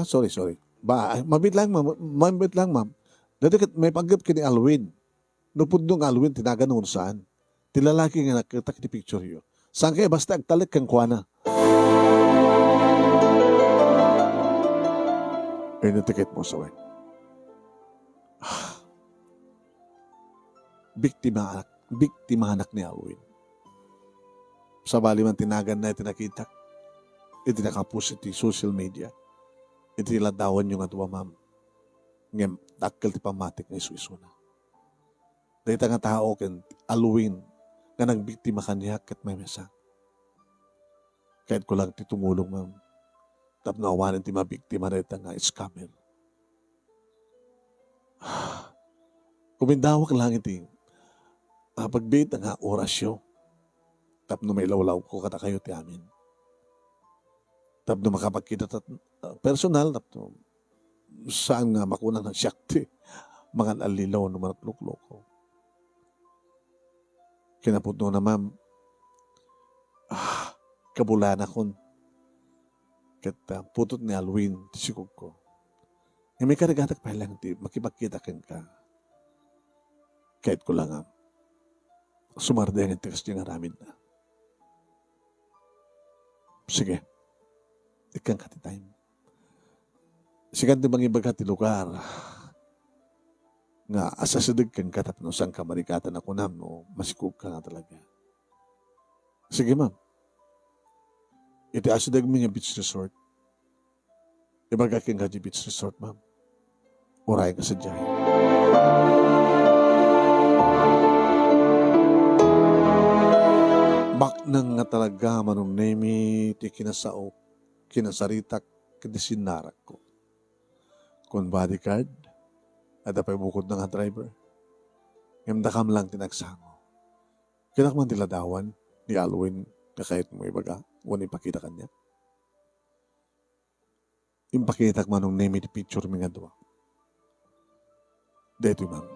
Mabit lang ma'am. Dati may panggap kini Alwin. Nupundong Alwin tinaganon saan. Tilalaki nga nakita ti picture yo. Saan kaya basta agtalik kang kuwana. Ay natikit mo sa wen. Biktima anak ni Alwin. Sa bali man tinagan na itinakita. Itinakapos iti social media. Itiladawan yung atwa ma'am. Ngem, dakkel ti pamatik nga isu-isu na. Dahil nga tao ken aluin nga nagbiktima kanya ket may mesa. Kahit ko lang ti tumulong ma'am. Tapos nawawanan ti mabiktima dahil nga scammer. Kumindawak lang iti pagbit nga orasyo. Tapos no may lawlaw ko kata kayo ti amin. Tapos no makapagkita personal tapos saan nga makunan ng syakti mga alilaw no manatluklok ko. Kinaputno na ma'am kabulan akon ket putot ni Alwin ti sikog ko. May karagatak pa lang ti makipagkita ken ka. Kahit ko lang sumarde ang tikas niya nga ramin na. Sige. Ikang kati time. Sigan di bang ibaga ti lugar nga asasadag kang katap no sang kamarikatan ako nam no masikog ka nga talaga. Sige ma'am. Iti asadag mo nga beach resort. Ibaga kang gaji beach resort ma'am. Uray ka sa dyan. Bak nang nga talaga manong nemi ti kinasao, kinasaritak, kadisinarak ko. Kung bodyguard, at apay bukod ng driver. Ngam lang tinagsango. Kinakman tiladawan ni Alwin na kahit mo ibaga, wala ipakita kanya. Impakita manong nemi ti picture mi nga doa. Dito ma'am.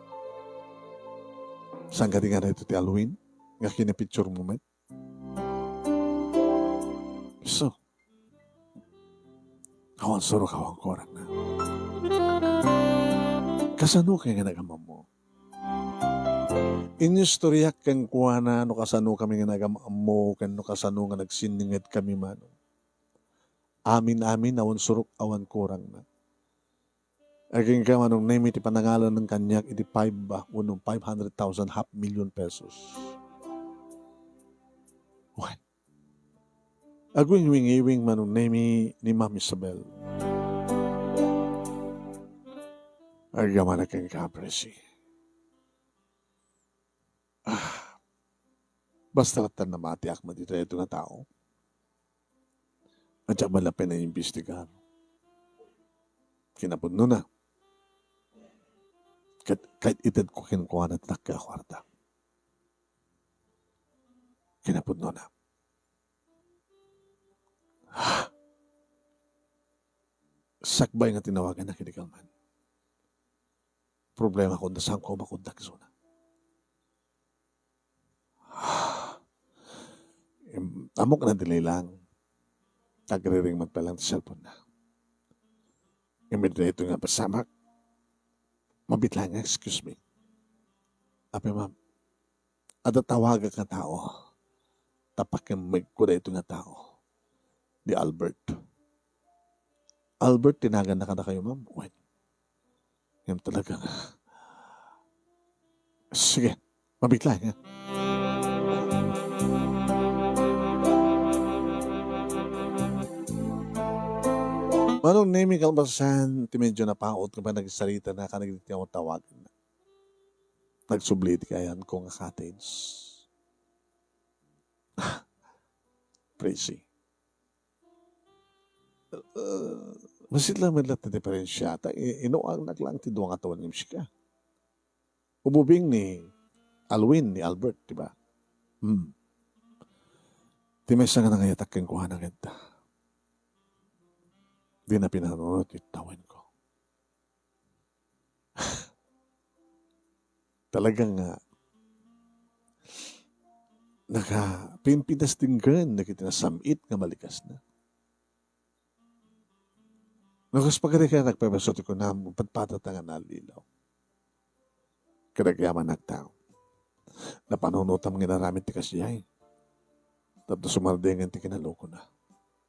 Saan ka nga dito ti Alwin? Nga kinapicture mo met? So, kawan suro kawan korang na. Kasano kaya nga nagamam mo? Inistoryak kang kuwana no kasano kami nga nagamam mo kan no kasano nga nagsiningit kami man. Amin awan surok awan korang na. Aging ka manong name iti panangalan ng kanyak iti 500,000 500,000 pesos. What? Agwing wingiwing manong name ni Ma'am Isabel. Agaman na kang kapresi. Basta latan na matiak mo dito ito nga tao. At siya malapin na imbestigar. Kinapun na. Kahit itad ko kinukuha na nakakwarta. Kinapun na. Sakbay nga tinawagan na kinikalman. Problema ko na saan ko makundak zona. Amok na delay lang. Tagre-ring man pa lang sa cellphone na. Imit na ito nga pasamak. Mabit lang, excuse me. Ape ma'am, ada tawaga ka tao. Tapak yung may kuda ito nga tao. Di Albert. Albert, tinagan na ka na kayo ma'am. Wait. Yan talaga. Sige, mabit lang. Ha? Manong naming kalbasan, ti medyo napaot ka ba nagsalita na ka nagtitiyang tawagan na. Nagsublit kayan ko nga cottage. Crazy. Masit lang may lahat na diferensya. Inuang naglang ti duwang katawan ng musika. Umubing ni Alwin, ni Albert, di ba? Ti may nga nangayatak kang kuha na ganda. Di na pinanunod, itawan ko. Talagang nakapimpinas tinggan na kitinasamit nga malikas na. Nakas pagkari kaya nagpapasot ko na patpatatang nalilaw. Kadagyaman nagtao. Napanunutam nga naramit ti kasiyay. Tapos sumardengan ti kinaloko na.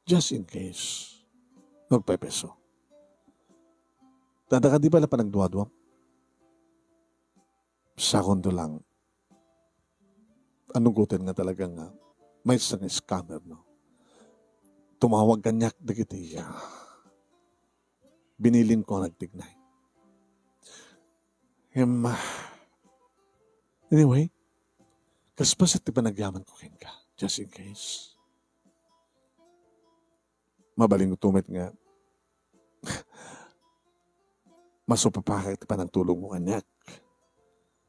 Just in case. Nagpepeso. Tanda ka di ba na pa nagduwa-duwa? Sa kondo lang, anugutin nga talagang may isang scammer, no? Tumawag kanyak na kitiya. Binilin ko nagtignay. Anyway, kaspas at ipanagyaman ko kin ka. Just in case. Mabaling utumit nga. Masupapakit pa ng tulong mo kanyak.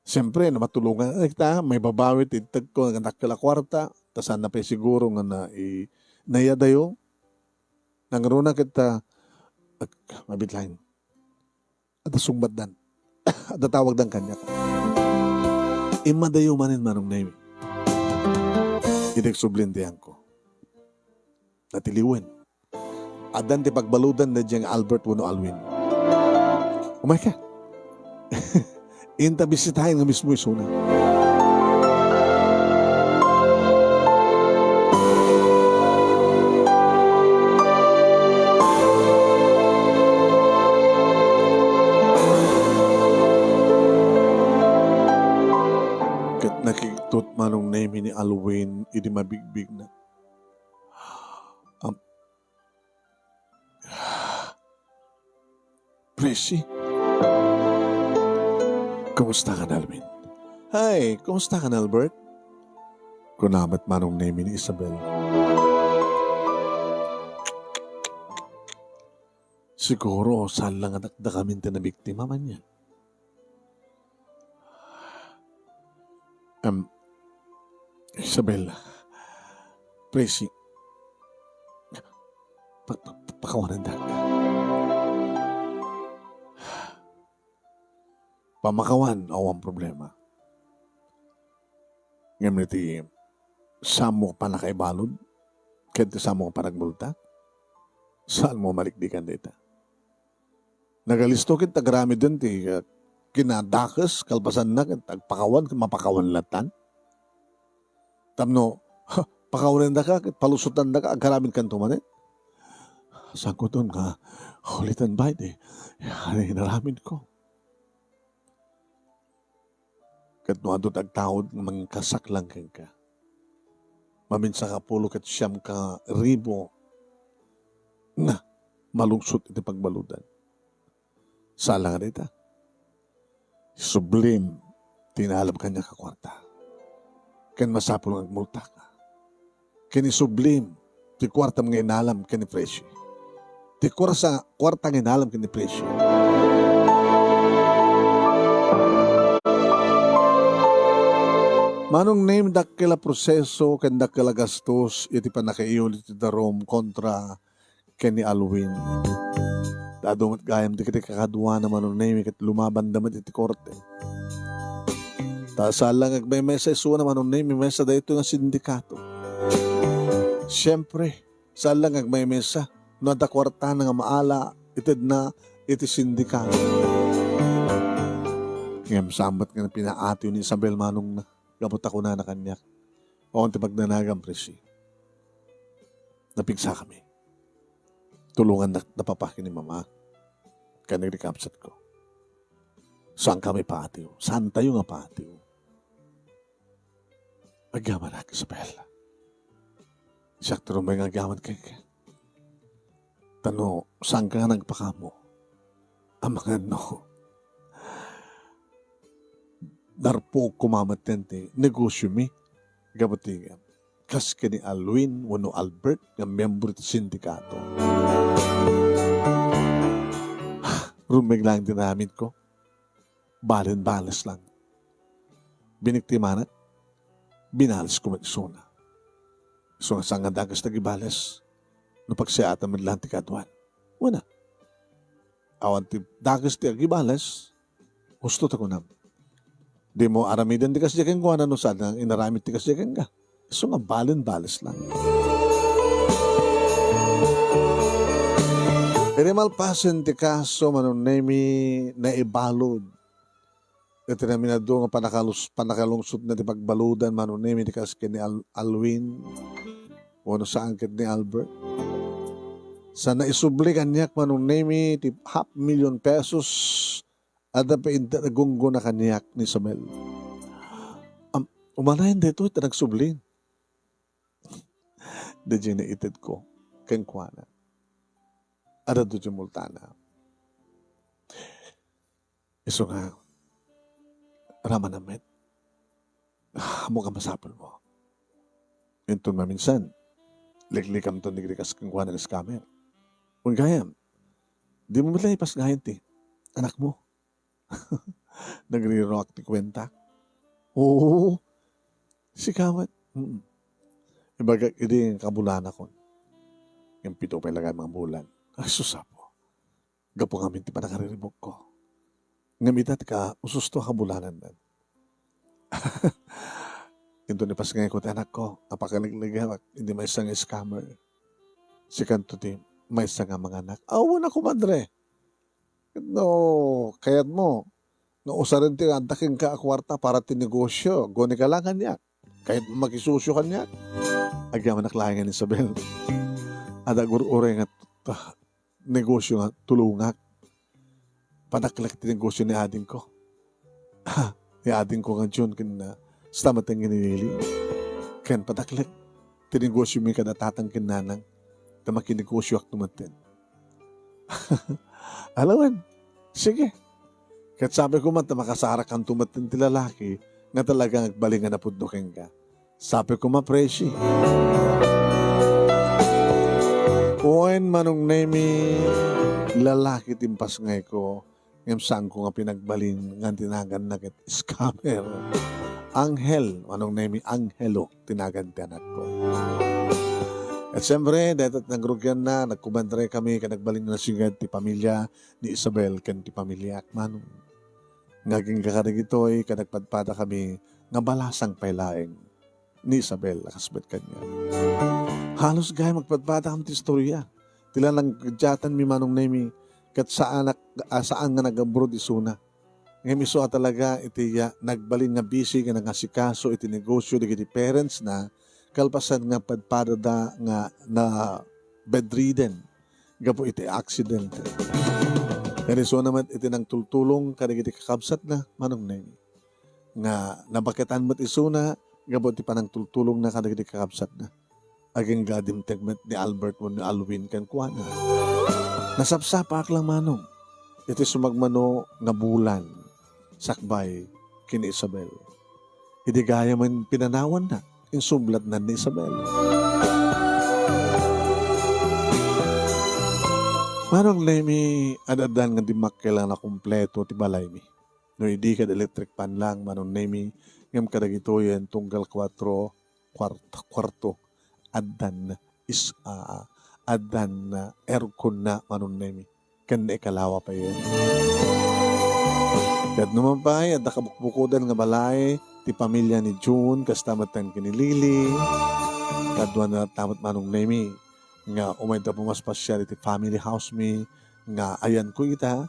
Siyempre, na matulungan kita, may babawit, itag ko, nakakala kwarta, tasan na pa siguro nga na nayadayo. Nangaruna kita, mabitlain. At sungbat dan. At tawag dan kanyak. Imadayo manin manong name. Itek sublintihan ko. Natiliwen. Adan ti pagbaludan na diyang Albert Wano Alwin. Umay ka. Inta bisitahin nga mismo isuna. Kat nakiktot manong name ni Alwin, idi mabigbig na. Presi. Kumusta ka na, Alvin? Hi, kumusta ka na, Albert? Kunamat manong name ni Isabel. Siguro, saan lang anak na kami na biktima man yan. Isabel, Presi, pakawanan ka. Pamakawan, ang problema. Ngayon iti, saan mo pa nakaibalod? Kaya saan mo pa nagmulta? Saan mo malikdikan dito? Nagalisto kita grami din ti kinadakas, kalpasan na, tagpakawan, mapakawan latan. Tamno, pakawanan na ka, palusutan na ka, agkaramin kanto man eh. Saan ko doon nga, hulitan ba eh? Hinaramin ko. Kat no adot agtawod ng mga kasaklang ka. Maminsa ka pulo kat siyam ka ribo na malungsot iti pagbaludan. Sala nga dita. Sublim, tinalab kanya ka kwarta. Kan masapol ng multa ka. Kani sublim, ti kwarta mga inalam kani presyo. Ti kwarta nga inalam kani presyo. Manong name dakila proseso ken dakila gastos iti panakaiyol iti darom kontra ken ni Alwin. Dadumot gayam di kiti kakadwa na manong name ket lumaban damat iti korte. Tasalang agbay mesa iso na manong name mesa da ito nga sindikato. Siyempre, salang agbay mesa no da kwarta nga maala ited na iti sindikato. Ngam sambat nga pinaatiw ni Isabel manong na gabot ako na kanyak. O ang tipagnanagang presi. Napigsa kami. Tulungan na napapakin ni mama. Kanirikapsat ko. Saan kami paatiw? Saan tayo nga paatiw? Agyaman na, Isabel. Sakto rin ba yung agyaman kay ka? Tano, saan ka nagpakamo? Ang mga no. Darpo kumamatente negosyo mi gabutingan kas kani Alwin wano Albert nga member iti sindikato. Rumeg lang dinamit ko. Balen-bales lang. Biniktimanat, binalis ko mag-isuna. So nga sanga dagas nagibales no pagsiatan man lang ti kadwan. Wala. Awan ti dagas ti agibales gusto ta ko na. Di mo aramidan di kasi keng ko ano sana inaramit di kasi keng ka. So nga balen-bales lang. Irimal pasen ti kaso manon nemi na ibalod. Ito namin na doon nga panakalungsot na ti pagbaludan manon nemi di kasi ni Alwin o ano sa angkit ni Albert. Sa naisubli kanyak manon nemi ti $500,000 pesos at nagunggo na kanyak ni Isabel. Umanayan dito, ito nagsublin. Dadya na itid ko, kengkwana. At ito yung multana. Iso nga, raman namin. Amo ka masapol mo. Ito maminsan, liklikam to nigrikas kang kuha ng scammer. Kung gayam, di mo matla ipas ngayon ti. Anak mo. Nagre-rock ti kwenta. Oo. Si Kawat. Ibaga, hindi yung kabulan ako. Yung pito pa ilagay mga bulan. Ay, susapo. Gapo nga minti pa nakariribok ko. Ngamitat ka, ususto ka bulanan nan. Ito ni pas ngayon ko, anak ko, napakaligligawak, hindi may isang scammer. Si kanto ti, may isang nga mga anak. Awan ako, madre. No, kayat mo. No, usarin ti, antakin ka akwarta para ti negosyo. Goni ka lang kanya. Kahit makisusyo kanya. Agyaman naklayan ni Isabel. Ada gur-ure nga negosyo nga tulungak. Panaklak ti negosyo ni ading ko. Ni ading ko nga June kina stamat ang ginilili. Ken panaklak ti negosyo mi kada tatang kinanang na makinegosyo ak tumaten. Alawan, sige. Kat sabi ko man makasarak ang tumaten ti lalaki nga talagang agbalingan na pudnokin ka. Sabi ko ma-presi. Kuwain manong nemi lalaki timpas ngay ko ngam saan ko nga pinagbalin nga tinagan na kit scammer. Anghel, manong nemi Anghelo tinagan ti anak ko. At siyempre, dahil nagrugyan na, nagkumandre kami, kanagbalin na sigad ti pamilya ni Isabel, kan ti pamilya Akmanong. Ngaging kakarig ito'y, kanagpadpada kami, nga balasang pailaeng ni Isabel, akasbet kanya. Halos gaya magpadpada kami ti istorya. Tila lang jatan mi manong nemi, kat saan nga nag-abroad isuna. Ngayon iso talaga, iti nagbalin nga busy, nga nangasikaso, iti negosyo, iti parents na, kalpasan nga padpada nga na bedridden. Gapo iti accident. Kaya so naman iti nang tultulong kada iti kakabsat na manong nemi. Nga nabakitan mo't isuna, gapo iti panang tultulong na kada iti kakabsat na. Aging gadim tegmet ni Albert mo ni Alwin kan kuana. Nasapsapak lang manong. Iti sumagmano nga bulan sakbay kini Isabel. Iti gaya man pinanawan na. Yung sublat na ni Isabel. Manong Lemi, adadan nga di makailang na kumpleto ti balay mi. No hindi ka electric pan lang, manong Lemi, ngam kadagito yan, tunggal 4, kwarto, adan na aircon na, manong Lemi. Kan ikalawa pa yan. Kahit naman pa, ada kabukbukudan nga balay, ti pamilya ni June, kastamat ang kinilili, kadwa na tamat manong nemi, nga umay da pumaspasya ti family house mi, nga ayan ko ita,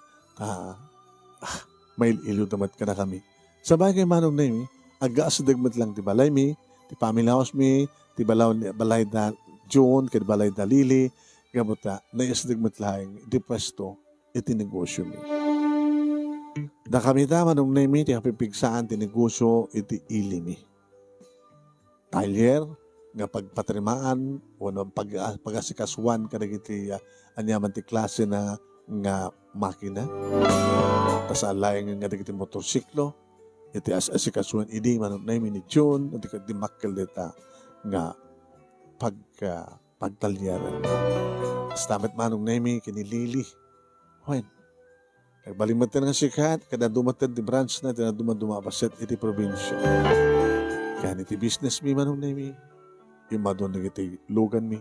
may ilo damat ka na kami. Sa bagay manong nemi, aga-asadagmat lang ti balay mi, ti family house mi, ti balay da June, ti balay da Lili, gabuta, naiasadagmat lang, ti pwesto, iti negosyo mi. Da kami tama nung nemi, ti kapipigsaan ti negosyo iti ilimi. Talyer, nga pagpatrimaan, wano pag-asikaswan kadag iti anyaman ti klase na nga makina. Tas alayang nga iti motorsiklo, iti asikaswan idi manong nemi ni June, iti dimakkel dita nga pagtalyaran. Tas tamat manong nemi kinilili. When? Nagbalimutan nga sikat, kada dumatad di branch na, tina dumabaset iti probinsya. Kaya iti business mi manong nemi, yung madon na iti lugan mi,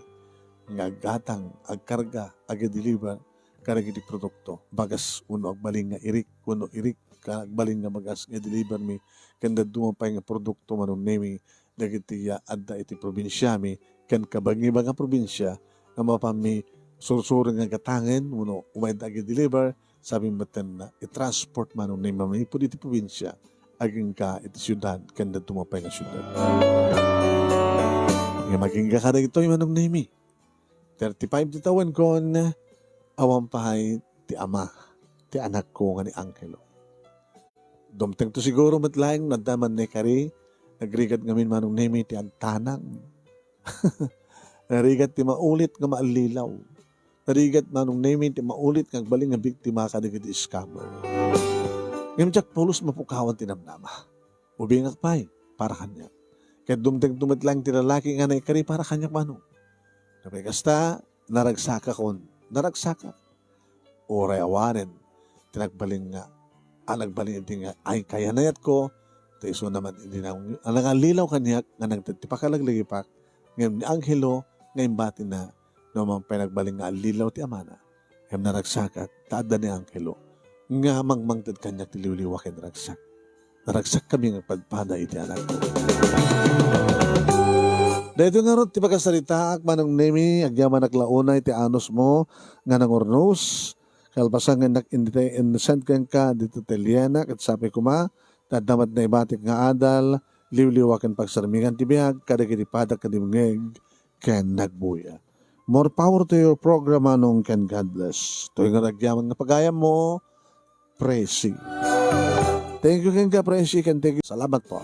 nga agatang, agkarga, aga-deliver, karag iti produkto. Bagas, uno agbaling nga irik, uno irik, agbaling nga bagas nga deliver mi, kanda dumapay nga produkto manong nemi, nagiti adda iti probinsya mi, kan kabag-iba nga probinsya, nga mapami, sursuro nga gatangen, uno umayd aga-deliver, sabi matan na i-transport manong na mamay po dito probinsya aging ka iti syudad kanda tumapay nga syudad. Nga maging kakadag ito yung manong nemi. 35 tawan ko na awang pahay ti ama, ti anak ko nga ni Angelo. Dumteng to siguro matlaing nadaman ni kari, nagrigad ngamin manong nemi ti agtanang. Narigat ti maulit nga maalilaw. Narigat manong nemi ti maulit nga agbaling nga biktima kadag iti scammer. Ngayon jak pulos mapukawan tinamnama. Ubing akpay, para kanya. Kaya dumteng-dumit lang ti lalaki nga na ikari para kanya manong. Sabi kasta, naragsaka kon, naragsaka. Oray awanen, tinagbaling nga, nagbaling iti nga, ay kaya nayat ko, ta iso naman, hindi na, nangalilaw kanya, nga nagtipakalagligipak, ngayon ni Angelo, ngayon bati na, naman pinagbaling nga, lilaw ti amana, ngayon naragsakat, taada ni Angelo, nga mangmangtad kanya, tiliwliwakin naragsak. Naragsak kami ng pagpada iti anak ko. Dahito nga ron, ti pagkasarita, manong nemi, agyaman naglaunay, ti anos mo, nga nang ornos, kalpasan nga nag-send ka dito Teliana, at sabi ko ma, tadamat na ibatik nga adal, liwliwakan pagsarmingan ti biyag, kadagitipadak kadimngeg, ken nagbuya. More power to your program, anong ken God bless. Ito yung agyaman nga pagayam mo, Presi. Thank you, Ken Ka, Presi, ken thank you. Salamat po.